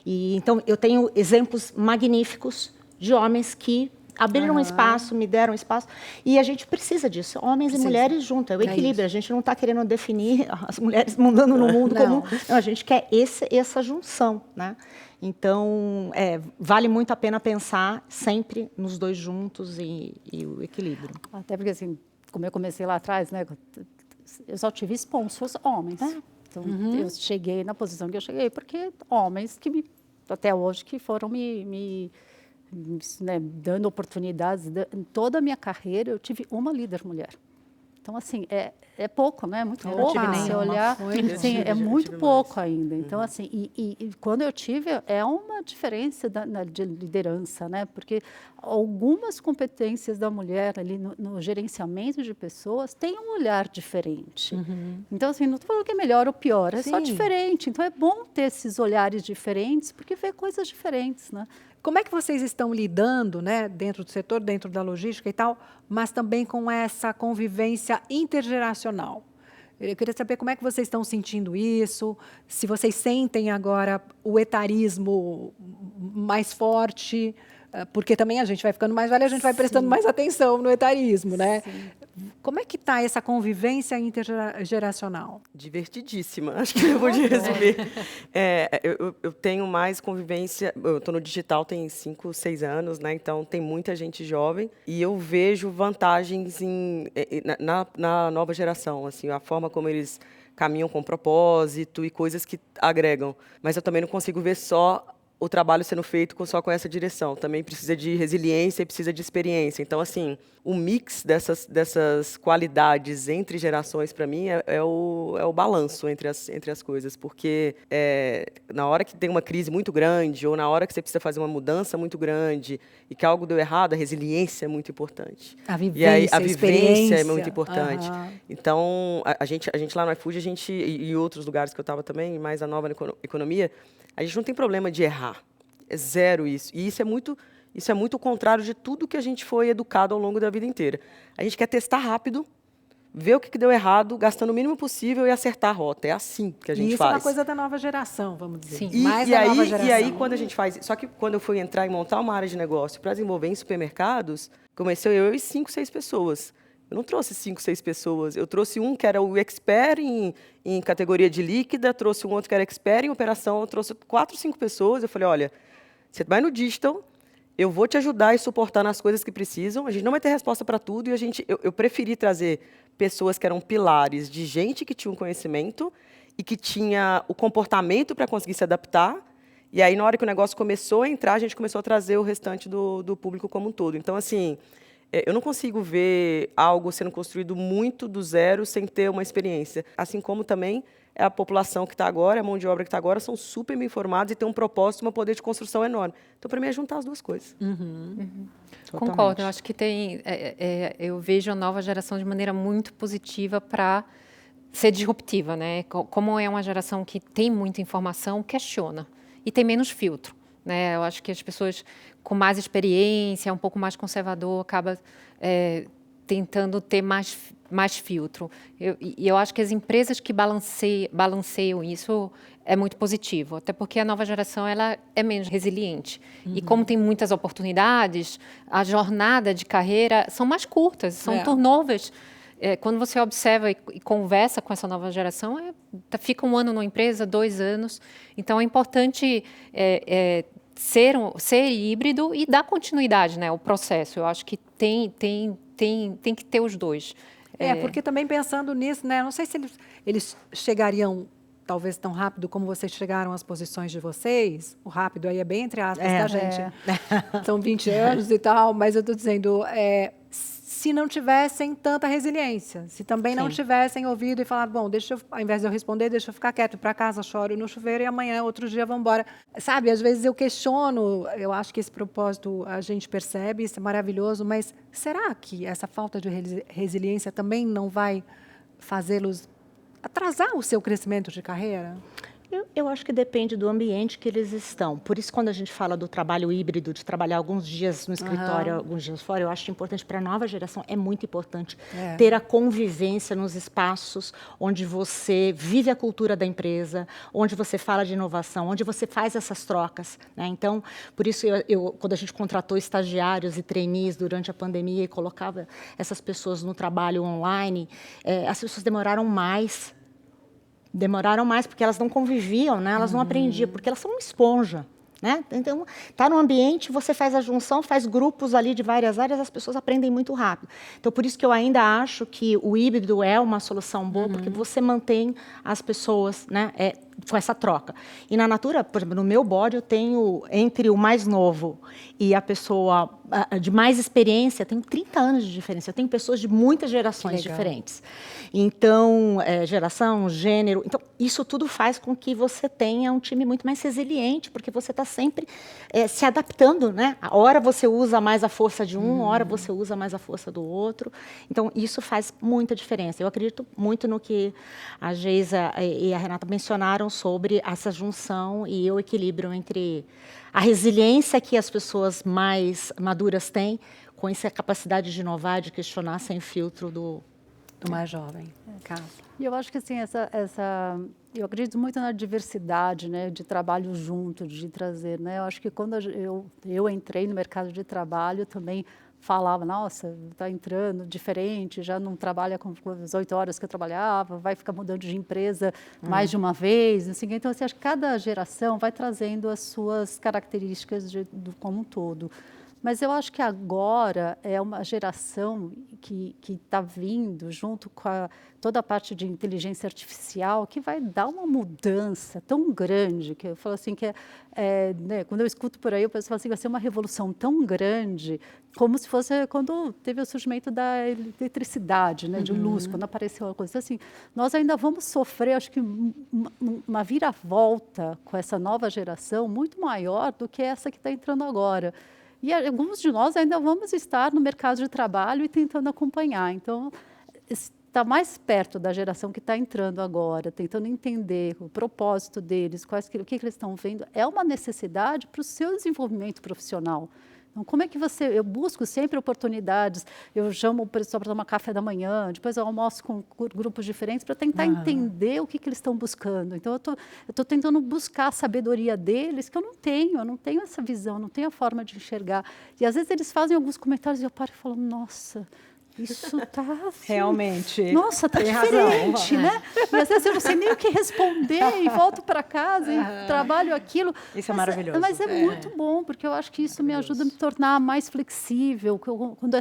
E, então, eu tenho exemplos magníficos de homens que abriram espaço, me deram espaço. E a gente precisa disso, homens e mulheres juntos. É o equilíbrio. A gente não está querendo definir as mulheres mandando no mundo como... Não, a gente quer essa junção, né? Então, vale muito a pena pensar sempre nos dois juntos e o equilíbrio. Até porque, assim, como eu comecei lá atrás, né? Eu só tive sponsors homens. Então, eu cheguei na posição que eu cheguei, porque homens que até hoje que foram né, dando oportunidades. Em toda a minha carreira, eu tive uma líder mulher. Então, assim, é pouco, né? Muito pouco. Se olhar, assim, é muito pouco ainda. Então, assim, e quando eu tive, é uma diferença de liderança, né? Porque algumas competências da mulher ali no gerenciamento de pessoas têm um olhar diferente. Então, assim, não estou falando que é melhor ou pior, é só diferente. Então, é bom ter esses olhares diferentes, porque vê coisas diferentes, né? Como é que vocês estão lidando, né, dentro do setor, dentro da logística e tal, mas também com essa convivência intergeracional? Eu queria saber como é que vocês estão sentindo isso, se vocês sentem agora o etarismo mais forte, porque também a gente vai ficando mais velha, a gente vai prestando mais atenção no etarismo, né? Como é que está essa convivência intergeracional? Divertidíssima, acho que eu vou resumir. Eu tenho mais convivência, eu estou no digital tem 5, 6 anos, né? Então tem muita gente jovem e eu vejo vantagens na nova geração, assim, a forma como eles caminham com propósito e coisas que agregam. Mas eu também não consigo ver só o trabalho sendo feito só com essa direção. Também precisa de resiliência e precisa de experiência. Então, assim, o mix dessas qualidades entre gerações, para mim, é o balanço entre as coisas. Porque na hora que tem uma crise muito grande ou na hora que você precisa fazer uma mudança muito grande e que algo deu errado, a resiliência é muito importante. A vivência, e aí, a vivência é muito importante. Então, a gente lá no iFood, e outros lugares que eu estava também, mais a nova economia, a gente não tem problema de errar. É zero isso. E isso é muito o contrário de tudo que a gente foi educado ao longo da vida inteira. A gente quer testar rápido, ver o que deu errado, gastando o mínimo possível e acertar a rota. É assim que a gente faz. Isso é uma coisa da nova geração, vamos dizer. Sim. Nova geração. E aí, quando a gente faz... Só que quando eu fui entrar e montar uma área de negócio para desenvolver em supermercados, comecei eu e 5, 6 pessoas. Eu não trouxe 5, 6 pessoas. Eu trouxe um que era o expert em categoria de líquida, trouxe um outro que era expert em operação, eu trouxe 4, 5 pessoas. Eu falei, olha, você vai no digital, eu vou te ajudar e suportar nas coisas que precisam. A gente não vai ter resposta para tudo e eu preferi trazer pessoas que eram pilares de gente que tinha um conhecimento e que tinha o comportamento para conseguir se adaptar. E aí, na hora que o negócio começou a entrar, a gente começou a trazer o restante do público como um todo. Então, assim... eu não consigo ver algo sendo construído muito do zero sem ter uma experiência. Assim como também a população que está agora, a mão de obra que está agora, são super bem informados e têm um propósito, um poder de construção enorme. Então, para mim, é juntar as duas coisas. Concordo. Eu acho que eu vejo a nova geração de maneira muito positiva para ser disruptiva, né? Como é uma geração que tem muita informação, questiona e tem menos filtro. Né? Eu acho que as pessoas com mais experiência, um pouco mais conservador, acaba tentando ter mais filtro. E eu acho que as empresas que balanceiam isso é muito positivo, até porque a nova geração ela é menos resiliente. E como tem muitas oportunidades, a jornada de carreira são mais curtas, são turnovers. Quando você observa e conversa com essa nova geração, fica 1 ano numa empresa, 2 anos. Então, é importante ser híbrido e dar continuidade, né, ao processo. Eu acho que tem que ter os dois. Porque também pensando nisso, né, não sei se eles chegariam talvez tão rápido como vocês chegaram às posições de vocês. O rápido aí é bem entre aspas, tá, gente? São 20 anos e tal, mas eu estou dizendo, se não tivessem tanta resiliência, se também não tivessem ouvido e falado, bom, ao invés de eu responder, deixa eu ficar quieto, ir para casa, choro no chuveiro e amanhã, outro dia, vamos embora. Sabe, às vezes eu questiono, eu acho que esse propósito a gente percebe, isso é maravilhoso, mas será que essa falta de resiliência também não vai fazê-los atrasar o seu crescimento de carreira? Eu acho que depende do ambiente que eles estão. Por isso, quando a gente fala do trabalho híbrido, de trabalhar alguns dias no escritório, alguns dias fora, eu acho importante para a nova geração, é muito importante ter a convivência nos espaços onde você vive a cultura da empresa, onde você fala de inovação, onde você faz essas trocas, né? Então, por isso, quando a gente contratou estagiários e trainees durante a pandemia e colocava essas pessoas no trabalho online, as pessoas demoraram mais porque elas não conviviam, né? Elas não aprendiam, porque elas são uma esponja, né? Então, está no ambiente, você faz a junção, faz grupos ali de várias áreas, as pessoas aprendem muito rápido. Então, por isso que eu ainda acho que o híbrido é uma solução boa, porque você mantém as pessoas, né, com essa troca. E na Natura, por exemplo, no meu board, eu tenho, entre o mais novo e a pessoa de mais experiência, tenho 30 anos de diferença. Eu tenho pessoas de muitas gerações diferentes. Então, geração, gênero... Então, isso tudo faz com que você tenha um time muito mais resiliente, porque você está sempre se adaptando, né? A hora você usa mais a força de um, a hora você usa mais a força do outro. Então, isso faz muita diferença. Eu acredito muito no que a Geisa e a Renata mencionaram sobre essa junção e o equilíbrio entre a resiliência que as pessoas mais maduras têm com essa capacidade de inovar, de questionar sem filtro do mais jovem. E eu acho que assim, eu acredito muito na diversidade, né, de trabalho junto, de trazer, né? Eu acho que quando eu entrei no mercado de trabalho, também falava, nossa, está entrando diferente, já não trabalha com as 8 horas que eu trabalhava, vai ficar mudando de empresa mais de uma vez, assim. Então, assim, acho que cada geração vai trazendo as suas características como um todo. Mas eu acho que agora é uma geração que está vindo junto com toda a parte de inteligência artificial que vai dar uma mudança tão grande, que eu falo assim, né, quando eu escuto por aí, eu penso assim, vai ser uma revolução tão grande, como se fosse quando teve o surgimento da eletricidade, né, de luz, quando apareceu uma coisa assim. Nós ainda vamos sofrer, acho que, uma viravolta com essa nova geração muito maior do que essa que está entrando agora. E alguns de nós ainda vamos estar no mercado de trabalho e tentando acompanhar. Então, está mais perto da geração que está entrando agora, tentando entender o propósito deles, o que eles estão vendo, é uma necessidade para o seu desenvolvimento profissional. Então, como é que eu busco sempre oportunidades, eu chamo o pessoal para tomar café da manhã, depois eu almoço com grupos diferentes para tentar entender o que eles estão buscando. Então, eu estou tentando buscar a sabedoria deles, que eu não tenho essa visão, não tenho a forma de enxergar. E, às vezes, eles fazem alguns comentários e eu paro e falo, nossa... Isso está assim, realmente. Nossa, está diferente, né? E às vezes eu não sei nem o que responder e volto para casa e trabalho aquilo. Isso é maravilhoso. Mas é muito bom, porque eu acho que isso me ajuda a me tornar mais flexível. Quando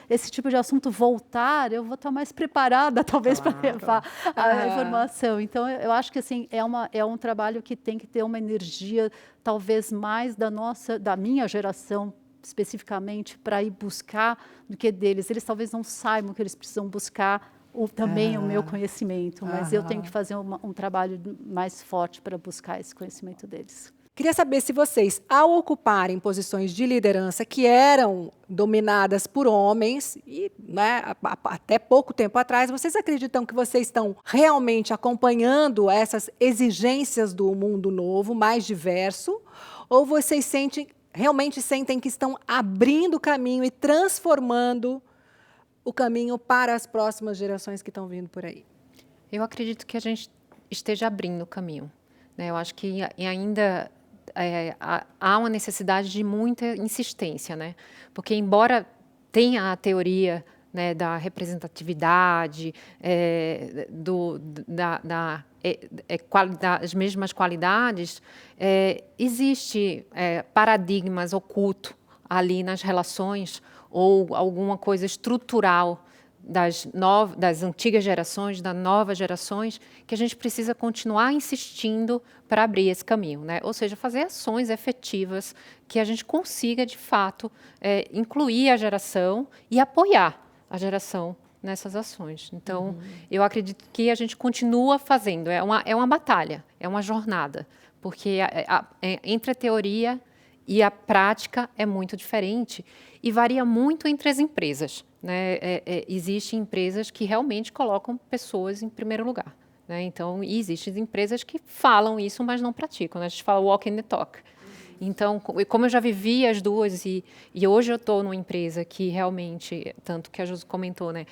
esse tipo de assunto voltar, eu vou estar mais preparada, talvez, para levar a informação. Então, eu acho que assim, é um trabalho que tem que ter uma energia, talvez mais da minha geração, especificamente para ir buscar do que deles. Eles talvez não saibam que eles precisam buscar também o meu conhecimento, mas eu tenho que fazer um trabalho mais forte para buscar esse conhecimento deles. Queria saber se vocês, ao ocuparem posições de liderança que eram dominadas por homens, e, né, até pouco tempo atrás, vocês acreditam que vocês estão realmente acompanhando essas exigências do mundo novo, mais diverso, ou vocês realmente sentem que estão abrindo caminho e transformando o caminho para as próximas gerações que estão vindo por aí? Eu acredito que a gente esteja abrindo o caminho, né? Eu acho que ainda há uma necessidade de muita insistência, né? Porque, embora tenha a teoria, né, da representatividade, das mesmas qualidades, existe paradigmas ocultos ali nas relações ou alguma coisa estrutural das antigas gerações, das novas gerações, que a gente precisa continuar insistindo para abrir esse caminho, né? Ou seja, fazer ações efetivas que a gente consiga, de fato, incluir a geração e apoiar a geração nessas ações. Então, eu acredito que a gente continua fazendo, é uma batalha, é uma jornada, porque entre a teoria e a prática é muito diferente e varia muito entre as empresas, né? Existem empresas que realmente colocam pessoas em primeiro lugar, né? Então, existem empresas que falam isso, mas não praticam, né? A gente fala walk and the talk. Então, como eu já vivi as duas e hoje eu estou numa empresa que realmente, tanto que a Josi comentou, né?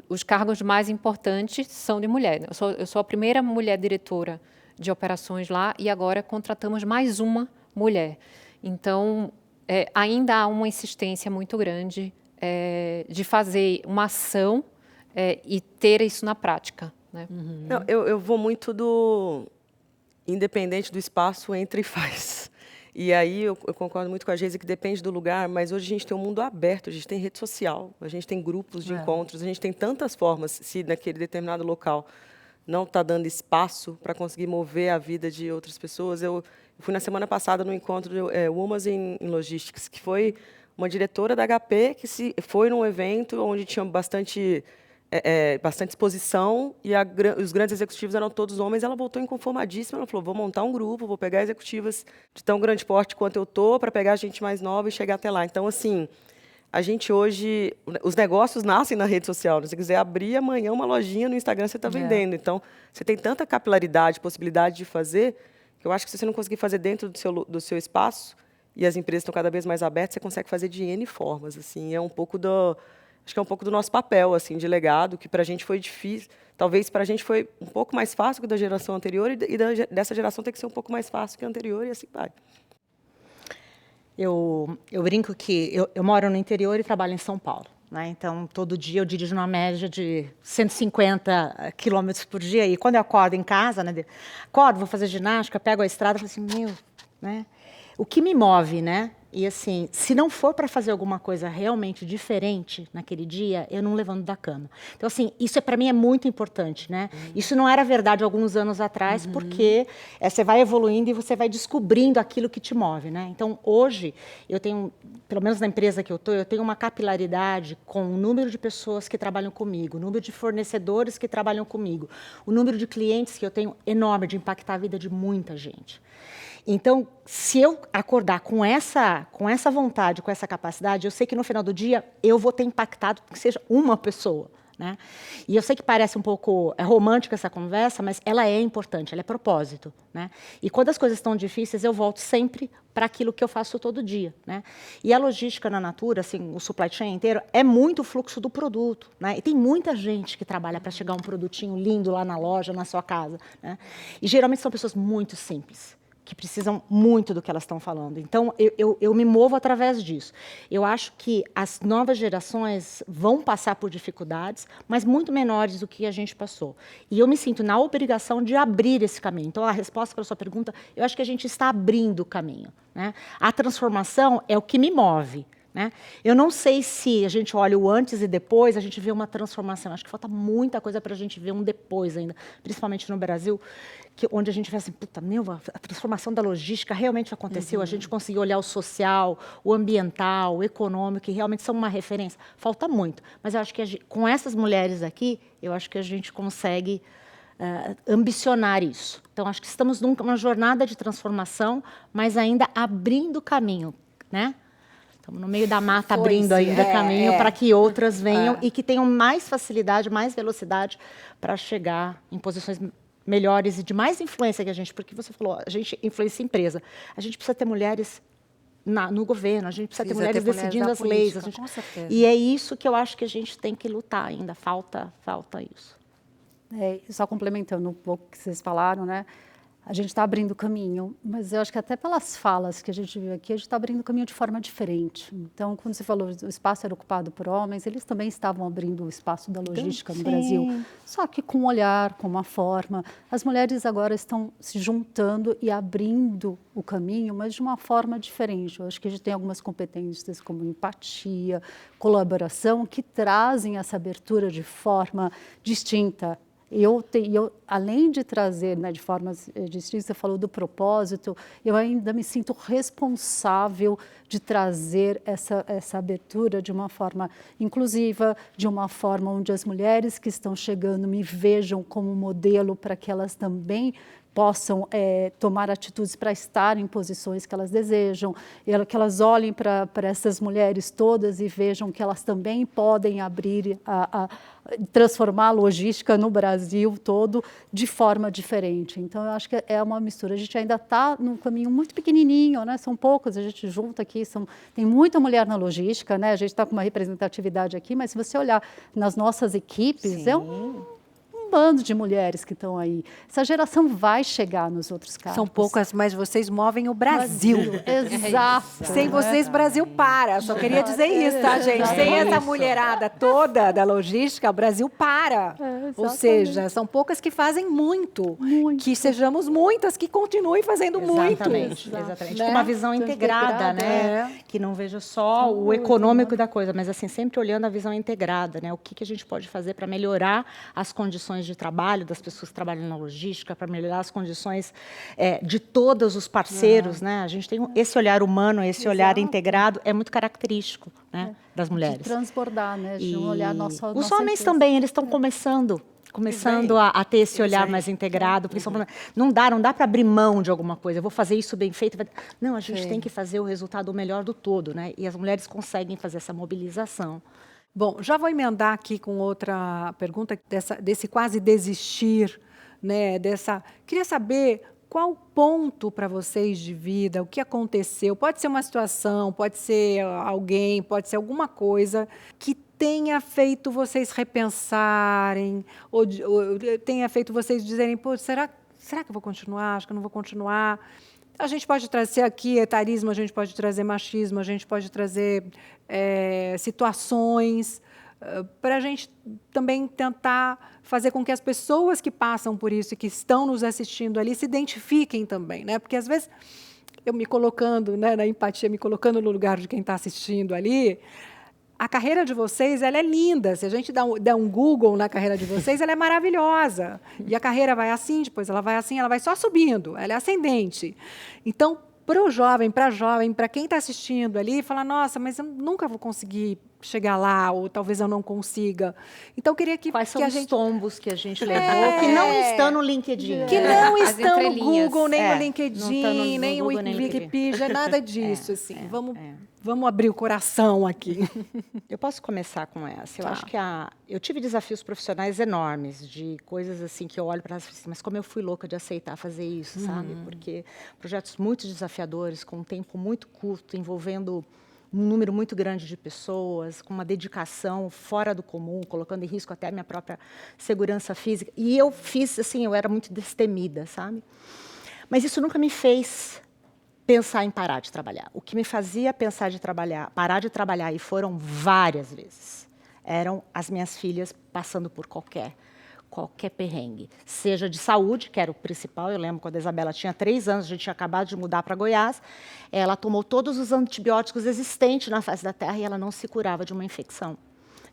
Os cargos mais importantes são de mulher. Né? Eu sou a primeira mulher diretora de operações lá e agora contratamos mais uma mulher. Então, ainda há uma insistência muito grande de fazer uma ação e ter isso na prática. Né? Não, eu vou muito do independente do espaço, entra e faz. E aí eu concordo muito com a Geisa que depende do lugar, mas hoje a gente tem um mundo aberto, a gente tem rede social, a gente tem grupos de encontros, a gente tem tantas formas, se naquele determinado local não está dando espaço para conseguir mover a vida de outras pessoas. Eu fui na semana passada no encontro de Women's in Logistics, que foi uma diretora da HP que foi num evento onde tinha bastante exposição e os grandes executivos eram todos homens. Ela voltou inconformadíssima. Ela falou: vou montar um grupo, vou pegar executivas de tão grande porte quanto eu estou para pegar gente mais nova e chegar até lá. Então, assim, a gente hoje... Os negócios nascem na rede social. Se você quiser abrir amanhã uma lojinha no Instagram, você está vendendo. Então, você tem tanta capilaridade, possibilidade de fazer, que eu acho que se você não conseguir fazer dentro do seu espaço, e as empresas estão cada vez mais abertas, você consegue fazer de N formas. Assim, acho que é um pouco do nosso papel, assim, de legado, que para a gente foi difícil. Talvez para a gente foi um pouco mais fácil que da geração anterior e dessa geração tem que ser um pouco mais fácil que a anterior e assim vai. Eu brinco que eu moro no interior e trabalho em São Paulo. Né? Então, todo dia eu dirijo numa média de 150 quilômetros por dia. E quando eu acordo em casa, né, acordo, vou fazer ginástica, pego a estrada e falo assim, né? O que me move, né? E assim, se não for para fazer alguma coisa realmente diferente naquele dia, eu não levanto da cama. Então, assim, isso para mim é muito importante, né? Isso não era verdade alguns anos atrás, porque você vai evoluindo e você vai descobrindo aquilo que te move, né? Então, hoje, eu tenho, pelo menos na empresa que eu tenho uma capilaridade com o número de pessoas que trabalham comigo, o número de fornecedores que trabalham comigo, o número de clientes que eu tenho enorme, de impactar a vida de muita gente. Então, se eu acordar com essa vontade, com essa capacidade, eu sei que no final do dia eu vou ter impactado que seja uma pessoa. Né? E eu sei que parece um pouco romântica essa conversa, mas ela é importante, ela é propósito. Né? E quando as coisas estão difíceis, eu volto sempre para aquilo que eu faço todo dia. Né? E a logística na Natura, assim, o supply chain inteiro, é muito o fluxo do produto. Né? E tem muita gente que trabalha para chegar um produtinho lindo lá na loja, na sua casa. Né? E geralmente são pessoas muito simples, que precisam muito do que elas estão falando. Então, eu me movo através disso. Eu acho que as novas gerações vão passar por dificuldades, mas muito menores do que a gente passou. E eu me sinto na obrigação de abrir esse caminho. Então, a resposta para a sua pergunta, eu acho que a gente está abrindo o caminho. Né? A transformação é o que me move. Né? Eu não sei se a gente olha o antes e depois, a gente vê uma transformação. Acho que falta muita coisa para a gente ver um depois ainda, principalmente no Brasil, onde a gente vê assim, puta, a transformação da logística realmente aconteceu, a gente conseguiu olhar o social, o ambiental, o econômico, que realmente são uma referência. Falta muito, mas eu acho que com essas mulheres aqui, eu acho que a gente consegue ambicionar isso. Então, acho que estamos numa jornada de transformação, mas ainda abrindo caminho, né? Estamos no meio da mata, abrindo ainda caminho para que outras venham e que tenham mais facilidade, mais velocidade para chegar em posições melhores e de mais influência que a gente, porque você falou, a gente influencia a empresa. A gente precisa ter mulheres no governo, a gente precisa ter Precisa mulheres ter mulheres decidindo na as leis. política, com certeza. E é isso que eu acho que a gente tem que lutar ainda, falta isso. Só complementando um pouco o que vocês falaram, né? A gente está abrindo caminho, mas eu acho que até pelas falas que a gente viu aqui, a gente está abrindo caminho de forma diferente. Então, quando você falou que o espaço era ocupado por homens, eles também estavam abrindo o espaço da logística no Brasil, só que com um olhar, com uma forma. As mulheres agora estão se juntando e abrindo o caminho, mas de uma forma diferente. Eu acho que a gente tem algumas competências como empatia, colaboração, que trazem essa abertura de forma distinta. Eu, além de trazer, né, de forma distinta, você falou do propósito, eu ainda me sinto responsável de trazer essa abertura de uma forma inclusiva, de uma forma onde as mulheres que estão chegando me vejam como modelo para que elas também possam tomar atitudes para estar em posições que elas desejam, que elas olhem para essas mulheres todas e vejam que elas também podem abrir, transformar a logística no Brasil todo de forma diferente. Então, eu acho que é uma mistura. A gente ainda está num caminho muito pequenininho, né? São poucas, a gente junta aqui, tem muita mulher na logística, né? A gente está com uma representatividade aqui, mas se você olhar nas nossas equipes, é um bando de mulheres que estão aí. Essa geração vai chegar nos outros cargos. São poucas, mas vocês movem o Brasil. Exato. Sem vocês, o Brasil para. Só queria dizer isso, tá, gente? Sem essa mulherada toda da logística, o Brasil para. Ou seja, são poucas que fazem muito. Que sejamos muitas que continuem fazendo muito. Exatamente. Com uma visão integrada, né? Que não veja só o econômico da coisa, mas assim, sempre olhando a visão integrada, né? O que a gente pode fazer para melhorar as condições de trabalho das pessoas que trabalham na logística, para melhorar as condições de todos os parceiros, né? A gente tem esse olhar humano, esse olhar integrado, é muito característico, né, das mulheres. De transbordar, né? De um olhar nosso. Os homens também, eles estão começando a ter esse olhar mais integrado, porque não dá para abrir mão de alguma coisa, eu vou fazer isso bem feito. Não, a gente tem que fazer o resultado melhor do todo, né? E as mulheres conseguem fazer essa mobilização. Bom, já vou emendar aqui com outra pergunta desse quase desistir, né? Queria saber qual ponto para vocês de vida, o que aconteceu. Pode ser uma situação, pode ser alguém, pode ser alguma coisa que tenha feito vocês repensarem, ou tenha feito vocês dizerem, pô, será que eu vou continuar? Acho que eu não vou continuar. A gente pode trazer aqui etarismo, a gente pode trazer machismo, a gente pode trazer situações para a gente também tentar fazer com que as pessoas que passam por isso e que estão nos assistindo ali se identifiquem também, né? Porque às vezes eu me colocando, né, na empatia, me colocando no lugar de quem está assistindo ali, a carreira de vocês, ela é linda. Se a gente der um Google na carreira de vocês, ela é maravilhosa. E a carreira vai assim, depois ela vai assim, ela vai só subindo, ela é ascendente. Então, para o jovem, para quem está assistindo ali, fala, nossa, mas eu nunca vou conseguir chegar lá, ou talvez eu não consiga. Então, eu queria que Quais são que a os gente tombos que a gente levou, que não estão no LinkedIn. que não As estão no entrelinhas. Google, nem no Não LinkedIn, estão no nem no Google, nem no Wikipedia, nada disso. Assim. Vamos abrir o coração aqui. Eu posso começar com essa. Eu acho que eu tive desafios profissionais enormes, de coisas assim que eu olho para elas e falo assim, mas como eu fui louca de aceitar fazer isso, sabe? Porque projetos muito desafiadores, com um tempo muito curto, envolvendo um número muito grande de pessoas, com uma dedicação fora do comum, colocando em risco até a minha própria segurança física. E eu fiz, assim, eu era muito destemida, sabe? Mas isso nunca me fez pensar em parar de trabalhar. O que me fazia parar de trabalhar, e foram várias vezes, eram as minhas filhas passando por qualquer perrengue. Seja de saúde, que era o principal. Eu lembro quando a Isabela tinha 3 anos, a gente tinha acabado de mudar para Goiás, ela tomou todos os antibióticos existentes na face da terra e ela não se curava de uma infecção.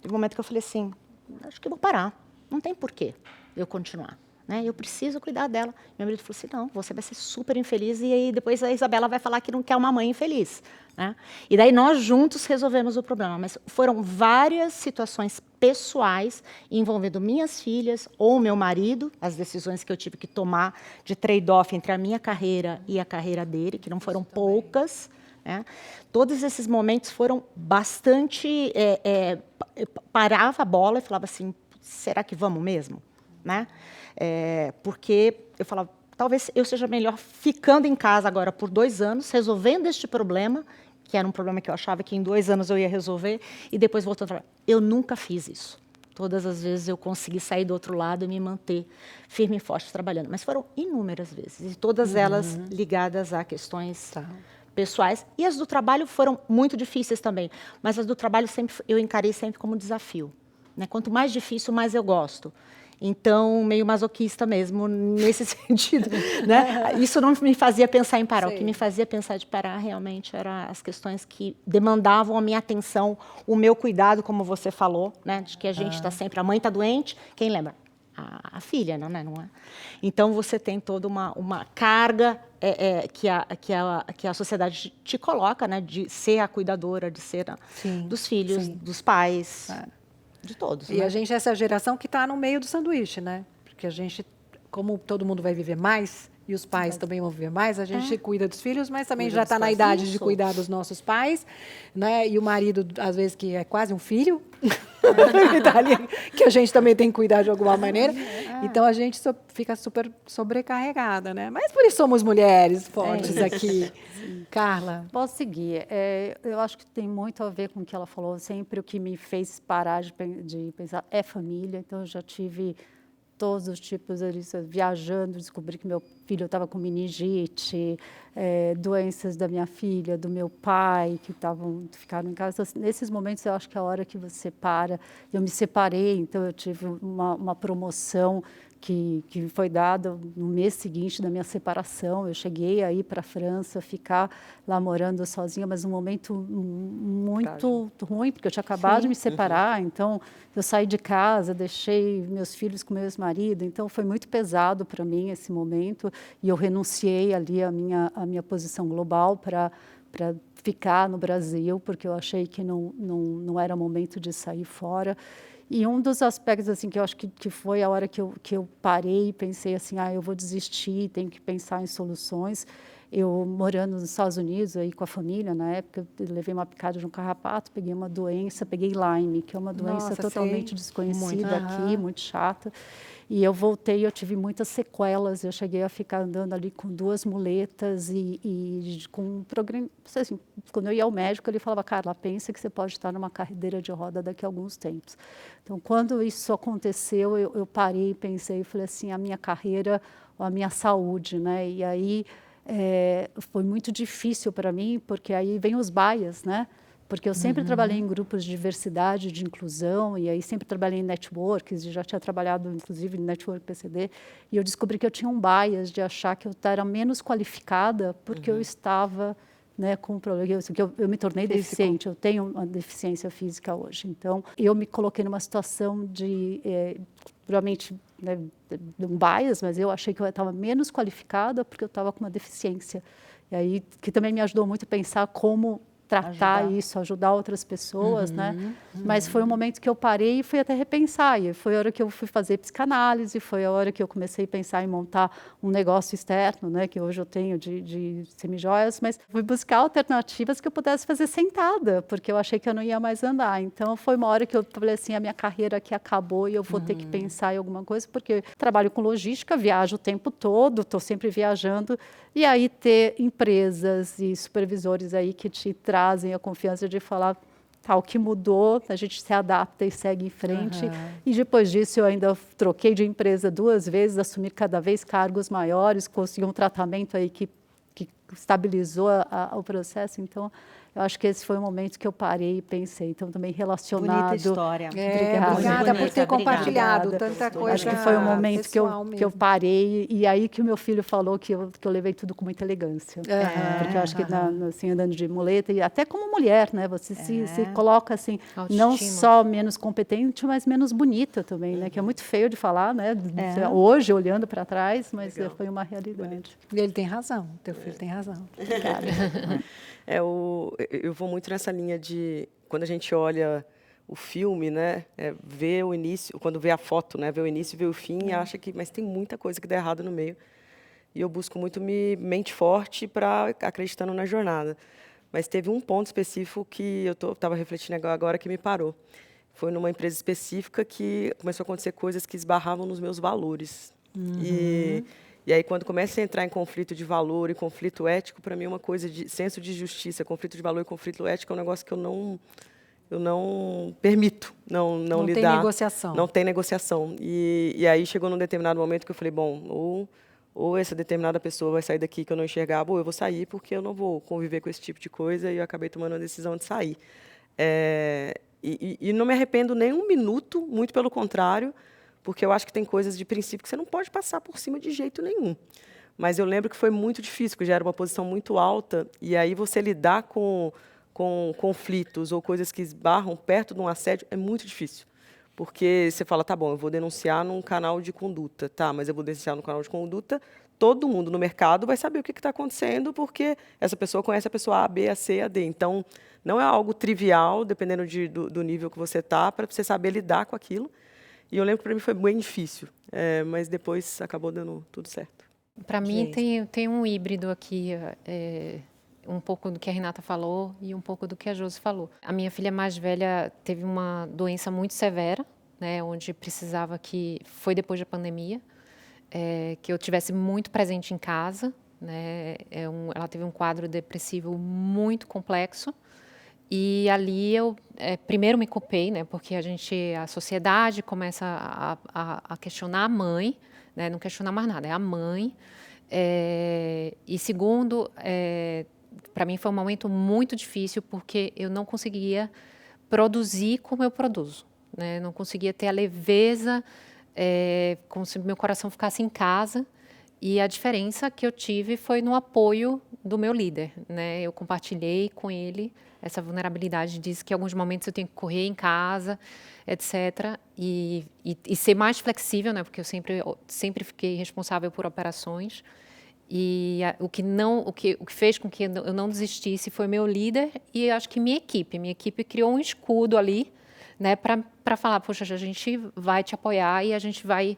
Teve um momento que eu falei assim, acho que eu vou parar, não tem porquê eu continuar. Né? Eu preciso cuidar dela. Meu marido falou assim, não, você vai ser super infeliz e aí depois a Isabela vai falar que não quer uma mãe infeliz. Né? E daí nós juntos resolvemos o problema. Mas foram várias situações pessoais envolvendo minhas filhas ou meu marido, as decisões que eu tive que tomar de trade-off entre a minha carreira e a carreira dele, que não foram poucas. Né? Todos esses momentos foram bastante... parava a bola e falava assim, será que vamos mesmo? Né? Porque eu falava, talvez eu seja melhor ficando em casa agora por 2 anos, resolvendo este problema, que era um problema que eu achava que em 2 anos eu ia resolver, e depois voltando a trabalhar. Eu nunca fiz isso. Todas as vezes eu consegui sair do outro lado e me manter firme e forte trabalhando. Mas foram inúmeras vezes, e todas elas ligadas a questões pessoais. E as do trabalho foram muito difíceis também, mas as do trabalho eu encarei sempre como desafio. Né? Quanto mais difícil, mais eu gosto. Então, meio masoquista mesmo, nesse sentido. Né? Isso não me fazia pensar em parar. Sim. O que me fazia pensar de parar realmente eram as questões que demandavam a minha atenção, o meu cuidado, como você falou, né? De que a gente está sempre... A mãe está doente, quem lembra? A filha, não é? Então, você tem toda uma carga que a sociedade te coloca, né? De ser a cuidadora, de ser dos filhos, dos pais... De todos. E né? a gente, essa geração que está no meio do sanduíche, né? Porque a gente, como todo mundo vai viver mais, e os pais também vão viver mais, a gente cuida dos filhos, mas também já está na idade de cuidar dos nossos pais, né? E o marido, às vezes, que é quase um filho, que a gente também tem que cuidar de alguma maneira. Então, a gente fica super sobrecarregada, né? Mas por isso somos mulheres fortes aqui. Carla? Posso seguir. Eu acho que tem muito a ver com o que ela falou. Sempre o que me fez parar de pensar é família. Então, eu já tive todos os tipos ali, viajando, descobri que meu filho estava com meningite, doenças da minha filha, do meu pai, que ficaram em casa. Então, nesses momentos, eu acho que é a hora que você para. Eu me separei, então eu tive uma promoção que foi dada no mês seguinte da minha separação. Eu cheguei aí para a França, ficar lá morando sozinha, mas um momento muito ruim, porque eu tinha acabado de me separar. Então, eu saí de casa, deixei meus filhos com meu ex-marido. Então, foi muito pesado para mim esse momento. E eu renunciei ali à minha posição global para ficar no Brasil, porque eu achei que não era momento de sair fora. E um dos aspectos assim que eu acho que foi a hora que eu parei e pensei assim, eu vou desistir, tenho que pensar em soluções. Eu morando nos Estados Unidos aí com a família, na época, eu levei uma picada de um carrapato, peguei uma doença, peguei Lyme, que é uma doença totalmente desconhecida aqui, muito chata. E eu voltei, eu tive muitas sequelas, eu cheguei a ficar andando ali com 2 muletas e com um programa, assim, quando eu ia ao médico, ele falava, Carla, pensa que você pode estar numa cadeira de roda daqui a alguns tempos. Então, quando isso aconteceu, eu parei e pensei, falei assim, a minha carreira ou a minha saúde, né? E aí foi muito difícil para mim, porque aí vem os bias, né? Porque eu sempre trabalhei em grupos de diversidade, de inclusão, e aí sempre trabalhei em networks, e já tinha trabalhado, inclusive, em network PCD, e eu descobri que eu tinha um bias de achar que eu era menos qualificada porque eu estava com um problema, que eu me tornei deficiente, eu tenho uma deficiência física hoje. Então, eu me coloquei numa situação de, realmente, um bias, mas eu achei que eu estava menos qualificada porque eu estava com uma deficiência. E aí, que também me ajudou muito a pensar como tratar isso, ajudar outras pessoas, né? Mas foi um momento que eu parei e fui até repensar. E foi a hora que eu fui fazer psicanálise, foi a hora que eu comecei a pensar em montar um negócio externo, né? Que hoje eu tenho de semijoias, mas fui buscar alternativas que eu pudesse fazer sentada, porque eu achei que eu não ia mais andar. Então, foi uma hora que eu falei assim, a minha carreira aqui acabou e eu vou ter que pensar em alguma coisa, porque eu trabalho com logística, viajo o tempo todo, estou sempre viajando, e aí ter empresas e supervisores aí que te trazem a confiança de falar, o que mudou, a gente se adapta e segue em frente. E depois disso eu ainda troquei de empresa 2 vezes, assumi cada vez cargos maiores, consegui um tratamento aí que estabilizou o processo. Então, eu acho que esse foi o momento que eu parei e pensei. Então, também relacionado... Bonita história. Obrigada por ter compartilhado tanta coisa. Acho que foi o momento que eu parei. E aí que o meu filho falou que eu levei tudo com muita elegância. Porque eu acho que, assim, andando de muleta, e até como mulher, né? Você se coloca, assim, não só menos competente, mas menos bonita também, né? Que é muito feio de falar, né? Hoje, olhando para trás, mas foi uma realidade. E ele tem razão, teu filho tem razão. Obrigada. Eu vou muito nessa linha de, quando a gente olha o filme, né, vê o início, quando vê a foto, né, vê o início e vê o fim, acha que, mas tem muita coisa que dá errado no meio. E eu busco muito mente forte para acreditando na jornada. Mas teve um ponto específico que eu estava refletindo agora que me parou. Foi numa empresa específica que começou a acontecer coisas que esbarravam nos meus valores. E E aí, quando começa a entrar em conflito de valor e conflito ético, para mim é uma coisa de senso de justiça. Conflito de valor e conflito ético é um negócio que eu não permito não lidar. Não tem negociação. Não tem negociação. E aí chegou num determinado momento que eu falei, bom, ou essa determinada pessoa vai sair daqui que eu não enxergava, ou eu vou sair porque eu não vou conviver com esse tipo de coisa, e eu acabei tomando a decisão de sair. E não me arrependo nem um minuto, muito pelo contrário, porque eu acho que tem coisas de princípio que você não pode passar por cima de jeito nenhum. Mas eu lembro que foi muito difícil, porque já era uma posição muito alta, e aí você lidar com conflitos ou coisas que esbarram perto de um assédio é muito difícil. Porque você fala, tá bom, eu vou denunciar num canal de conduta, tá, mas eu vou denunciar no canal de conduta, todo mundo no mercado vai saber o que está acontecendo, porque essa pessoa conhece a pessoa A, B, a C, a D. Então, não é algo trivial, dependendo do nível que você está, para você saber lidar com aquilo. E eu lembro que para mim foi bem difícil, mas depois acabou dando tudo certo. Para mim tem um híbrido aqui, um pouco do que a Renata falou e um pouco do que a Josi falou. A minha filha mais velha teve uma doença muito severa, né, onde precisava foi depois da pandemia, que eu tivesse muito presente em casa, né, ela teve um quadro depressivo muito complexo. E ali eu primeiro me culpei, né, porque a sociedade começa a questionar a mãe, né, não questionar mais nada, é a mãe. E segundo, para mim foi um momento muito difícil, porque eu não conseguia produzir como eu produzo, né, não conseguia ter a leveza, como se meu coração ficasse em casa. E a diferença que eu tive foi no apoio do meu líder, né? Eu compartilhei com ele essa vulnerabilidade, disse que em alguns momentos eu tenho que correr em casa, etc. E ser mais flexível, né? Porque eu sempre fiquei responsável por operações. E o que fez com que eu não desistisse foi meu líder e acho que minha equipe criou um escudo ali, né, para falar, poxa, a gente vai te apoiar e a gente vai,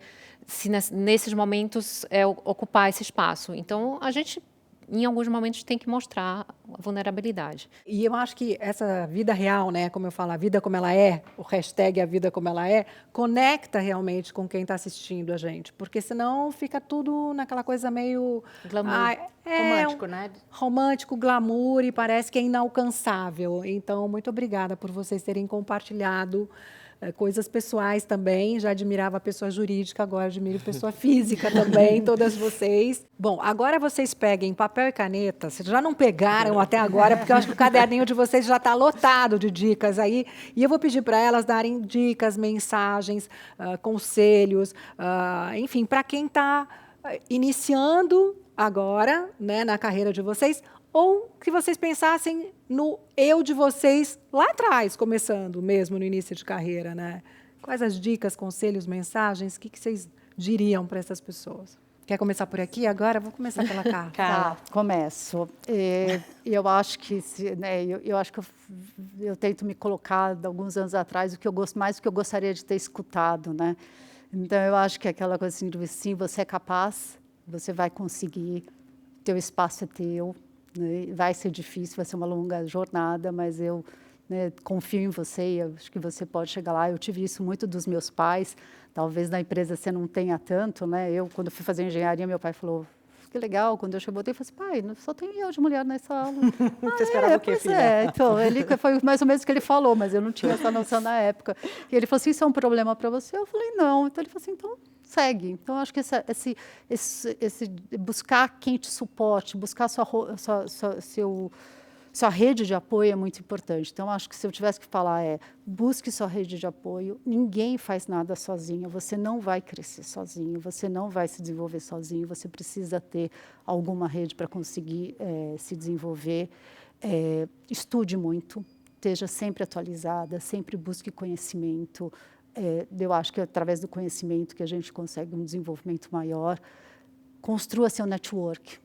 nesses momentos, ocupar esse espaço. Então, a gente, em alguns momentos, tem que mostrar a vulnerabilidade. E eu acho que essa vida real, né, como eu falo, a vida como ela é, o hashtag a vida como ela é, conecta realmente com quem está assistindo a gente, porque senão fica tudo naquela coisa meio... Glamour. Romântico, né? Romântico, glamour, e parece que é inalcançável. Então, muito obrigada por vocês terem compartilhado coisas pessoais também. Já admirava a pessoa jurídica, agora admiro pessoa física também, todas vocês. Bom, agora vocês peguem papel e caneta. Vocês já não pegaram até agora, porque eu acho que o caderninho de vocês já está lotado de dicas aí. E eu vou pedir para elas darem dicas, mensagens, conselhos, enfim, para quem está iniciando agora, né, na carreira de vocês, ou que vocês pensassem no eu de vocês lá atrás, começando mesmo no início de carreira, né? Quais as dicas, conselhos, mensagens, o que vocês diriam para essas pessoas? Quer começar por aqui agora? Vou começar pela Carla. Tá, começo. Eu acho que, eu acho que eu tento me colocar, de alguns anos atrás, o que eu gostaria de ter escutado, né? Então, eu acho que aquela coisa assim, de sim, você é capaz, você vai conseguir, teu espaço é teu, né? Vai ser difícil, vai ser uma longa jornada, mas eu, né, confio em você e eu acho que você pode chegar lá. Eu tive isso muito dos meus pais, talvez na empresa você não tenha tanto, né? Eu, quando fui fazer engenharia, meu pai falou, que legal, quando eu cheguei, eu falei assim, pai, só tem eu de mulher nessa aula. Você esperava o quê, filha? Então, foi mais ou menos o que ele falou, mas eu não tinha essa noção na época. E ele falou assim, isso é um problema para você? Eu falei, não. Então, ele falou assim, então, segue. Então, acho que esse buscar quem te suporte, buscar sua rede de apoio é muito importante. Então, acho que se eu tivesse que falar busque sua rede de apoio. Ninguém faz nada sozinho. Você não vai crescer sozinho. Você não vai se desenvolver sozinho. Você precisa ter alguma rede para conseguir se desenvolver. Estude muito. Esteja sempre atualizada. Sempre busque conhecimento. Eu acho que é através do conhecimento que a gente consegue um desenvolvimento maior. Construa seu network.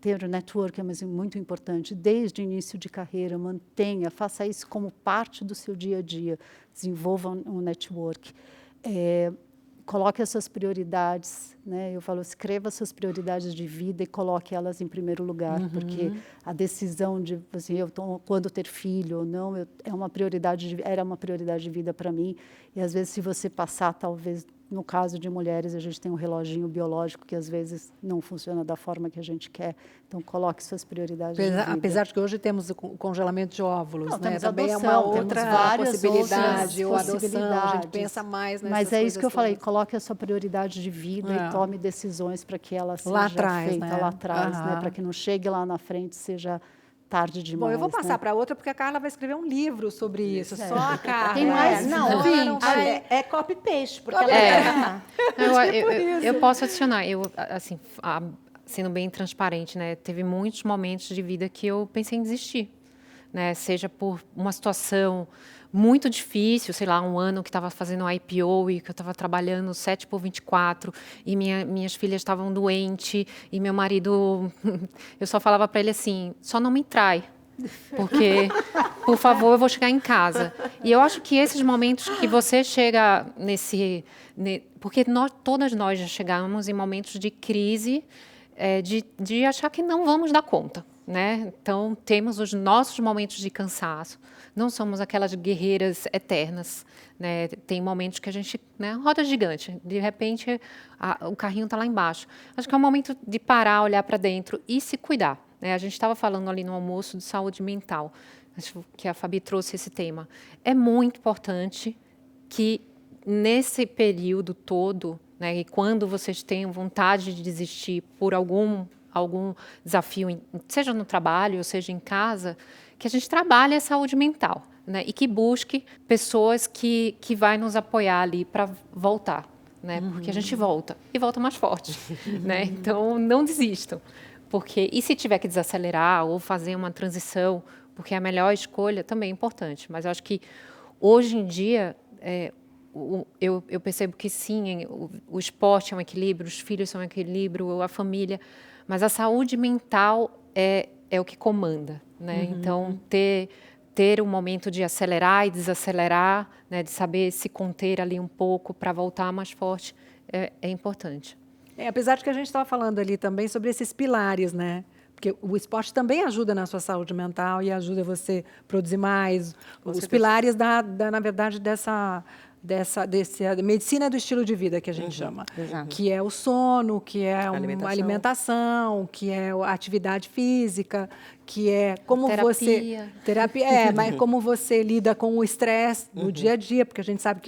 Ter o network é muito importante, desde o início de carreira, mantenha, faça isso como parte do seu dia a dia, desenvolva um network, coloque as suas prioridades, né? Eu falo, escreva suas prioridades de vida e coloque elas em primeiro lugar, porque a decisão de assim, quando ter filho ou não, era uma prioridade de vida para mim. E às vezes, se você passar, talvez, no caso de mulheres, a gente tem um reloginho biológico que às vezes não funciona da forma que a gente quer. Então, coloque suas prioridades de vida. Apesar de que hoje temos o congelamento de óvulos, não, né? temos Também adoção, é uma outra possibilidade, ou adoção, a gente pensa mais nessas Mas é isso que eu falei, todas. coloque a sua prioridade de vida e tome decisões para que ela seja Lá atrás, feita né? lá atrás, né? Para que não chegue lá na frente, seja tarde demais. Bom, eu vou passar né? para outra, porque a Carla vai escrever um livro sobre isso, só a Carla. Tem mais não, senão ela não vai... é copy-paste, porque ela Eu posso adicionar. Eu, assim, sendo bem transparente, né? Teve muitos momentos de vida que eu pensei em desistir, né? Seja por uma situação muito difícil, sei lá, um ano que estava fazendo um IPO e que eu estava trabalhando 7x24 e minhas filhas estavam doentes e meu marido, eu só falava para ele assim, só não me trai, porque, por favor, eu vou chegar em casa. E eu acho que esses momentos que você chega porque todas nós já chegamos em momentos de crise, de achar que não vamos dar conta, né? Então, temos os nossos momentos de cansaço. Não somos aquelas guerreiras eternas, né? Tem momentos que a gente, né, roda gigante. De repente, o carrinho está lá embaixo. Acho que é um momento de parar, olhar para dentro e se cuidar, né? A gente estava falando ali no almoço de saúde mental. Acho que a Fabi trouxe esse tema. É muito importante que, nesse período todo, né, e quando vocês tenham vontade de desistir por algum desafio, seja no trabalho ou seja em casa, que a gente trabalhe a saúde mental, né, e que busque pessoas que vai nos apoiar ali para voltar, né, porque a gente volta e volta mais forte, né, então não desistam, porque e se tiver que desacelerar ou fazer uma transição, porque a melhor escolha também é importante, mas eu acho que hoje em dia eu percebo que sim, o esporte é um equilíbrio, os filhos são um equilíbrio, a família, mas a saúde mental é o que comanda, né? Então, ter um momento de acelerar e desacelerar, né? De saber se conter ali um pouco para voltar mais forte, é importante. Apesar de que a gente estava falando ali também sobre esses pilares, né? Porque o esporte também ajuda na sua saúde mental e ajuda você a produzir mais. Os pilares, na verdade, dessa medicina do estilo de vida que a gente chama. Exato. Que é o sono, que é uma alimentação, que é a atividade física, que é como mas como você lida com o estresse no dia a dia, porque a gente sabe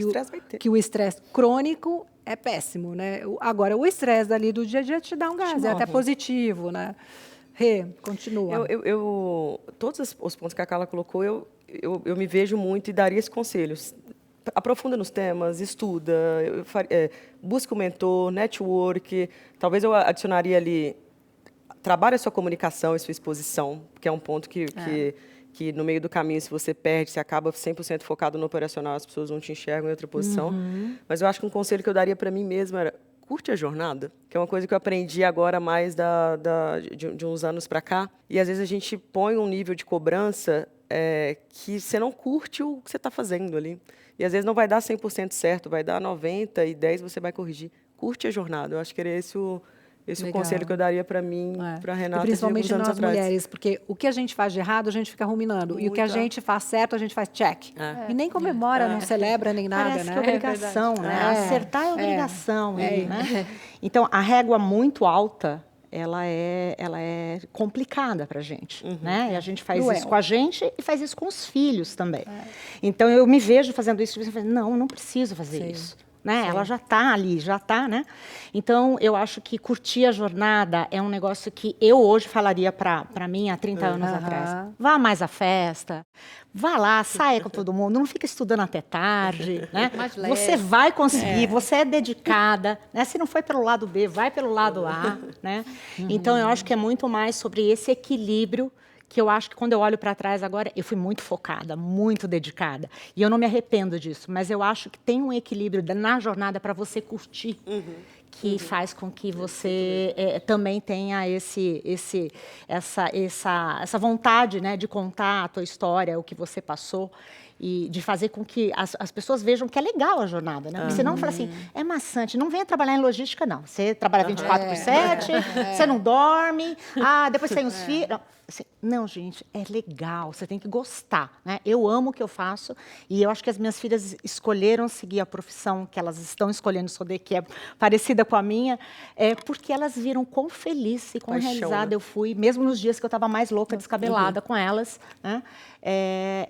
que o estresse crônico é péssimo, né? Agora, o estresse dali do dia a dia te dá um gás, é até positivo, né? Rê, continua. Todos os pontos que a Carla colocou, eu me vejo muito e daria esse conselho. Aprofunda nos temas, estuda, busca um mentor, network. Talvez eu adicionaria ali, trabalhe a sua comunicação e sua exposição, que é um ponto que no meio do caminho, se você perde, você acaba 100% focado no operacional, as pessoas não te enxergam em outra posição. Mas eu acho que um conselho que eu daria para mim mesma era, curte a jornada, que é uma coisa que eu aprendi agora mais de uns anos para cá. E às vezes a gente põe um nível de cobrança que você não curte o que você está fazendo ali. E às vezes não vai dar 100% certo, vai dar 90% e 10% você vai corrigir. Curte a jornada. Eu acho que era esse o conselho que eu daria para mim, para a Renata, e principalmente de alguns anos nós atrás. mulheres, porque o que a gente faz de errado, a gente fica ruminando. E o que a gente faz certo, a gente faz check. E nem comemora, não celebra, nem nada, Parece né? que é obrigação, né? Acertar é obrigação. Né? Então, a régua muito alta, ela é complicada para a gente, né? E a gente faz isso com a gente e faz isso com os filhos também. Então, eu me vejo fazendo isso e falando, não preciso fazer isso. Né? Ela já está ali, né? Então, eu acho que curtir a jornada é um negócio que eu hoje falaria para mim há 30 anos atrás. Vá mais à festa, vá lá, saia com todo mundo, não fica estudando até tarde, né? Você vai conseguir, você é dedicada, né? Se não foi pelo lado B, vai pelo lado A, né? Então, eu acho que é muito mais sobre esse equilíbrio que eu acho que quando eu olho para trás agora, eu fui muito focada, muito dedicada. E eu não me arrependo disso, mas eu acho que tem um equilíbrio na jornada para você curtir, que faz com que você também tenha essa vontade, né, de contar a tua história, o que você passou. e de fazer com que as pessoas vejam que é legal a jornada, né? Porque senão fala assim, é maçante, não venha trabalhar em logística, não. Você trabalha 24/7, você não dorme, depois tem os filhos. Não, gente, é legal, você tem que gostar, né? Eu amo o que eu faço e eu acho que as minhas filhas escolheram seguir a profissão que elas estão escolhendo escolher, que é parecida com a minha, porque elas viram quão feliz e quão realizada, né, eu fui, mesmo nos dias que eu estava mais louca, descabelada com elas, né?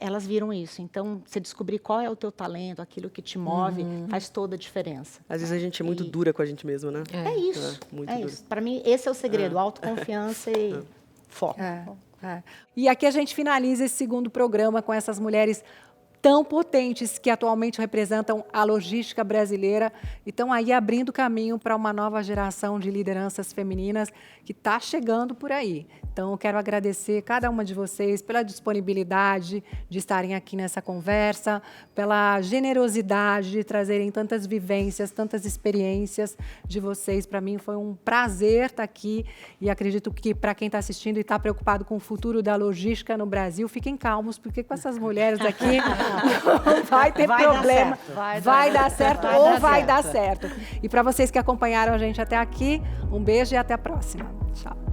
Elas viram isso. Então, você descobrir qual é o teu talento, aquilo que te move, faz toda a diferença. Às vezes a gente é muito dura com a gente mesma, né? É isso. Muito é dura. isso. Para mim, esse é o segredo, autoconfiança e foco. E aqui a gente finaliza esse segundo programa com essas mulheres tão potentes que atualmente representam a logística brasileira e estão aí abrindo caminho para uma nova geração de lideranças femininas que está chegando por aí. Então, eu quero agradecer cada uma de vocês pela disponibilidade de estarem aqui nessa conversa, pela generosidade de trazerem tantas vivências, tantas experiências de vocês. Para mim, foi um prazer estar aqui e acredito que para quem está assistindo e está preocupado com o futuro da logística no Brasil, fiquem calmos, porque com essas mulheres aqui não vai ter problema. Vai dar certo ou vai dar certo. E para vocês que acompanharam a gente até aqui, um beijo e até a próxima. Tchau.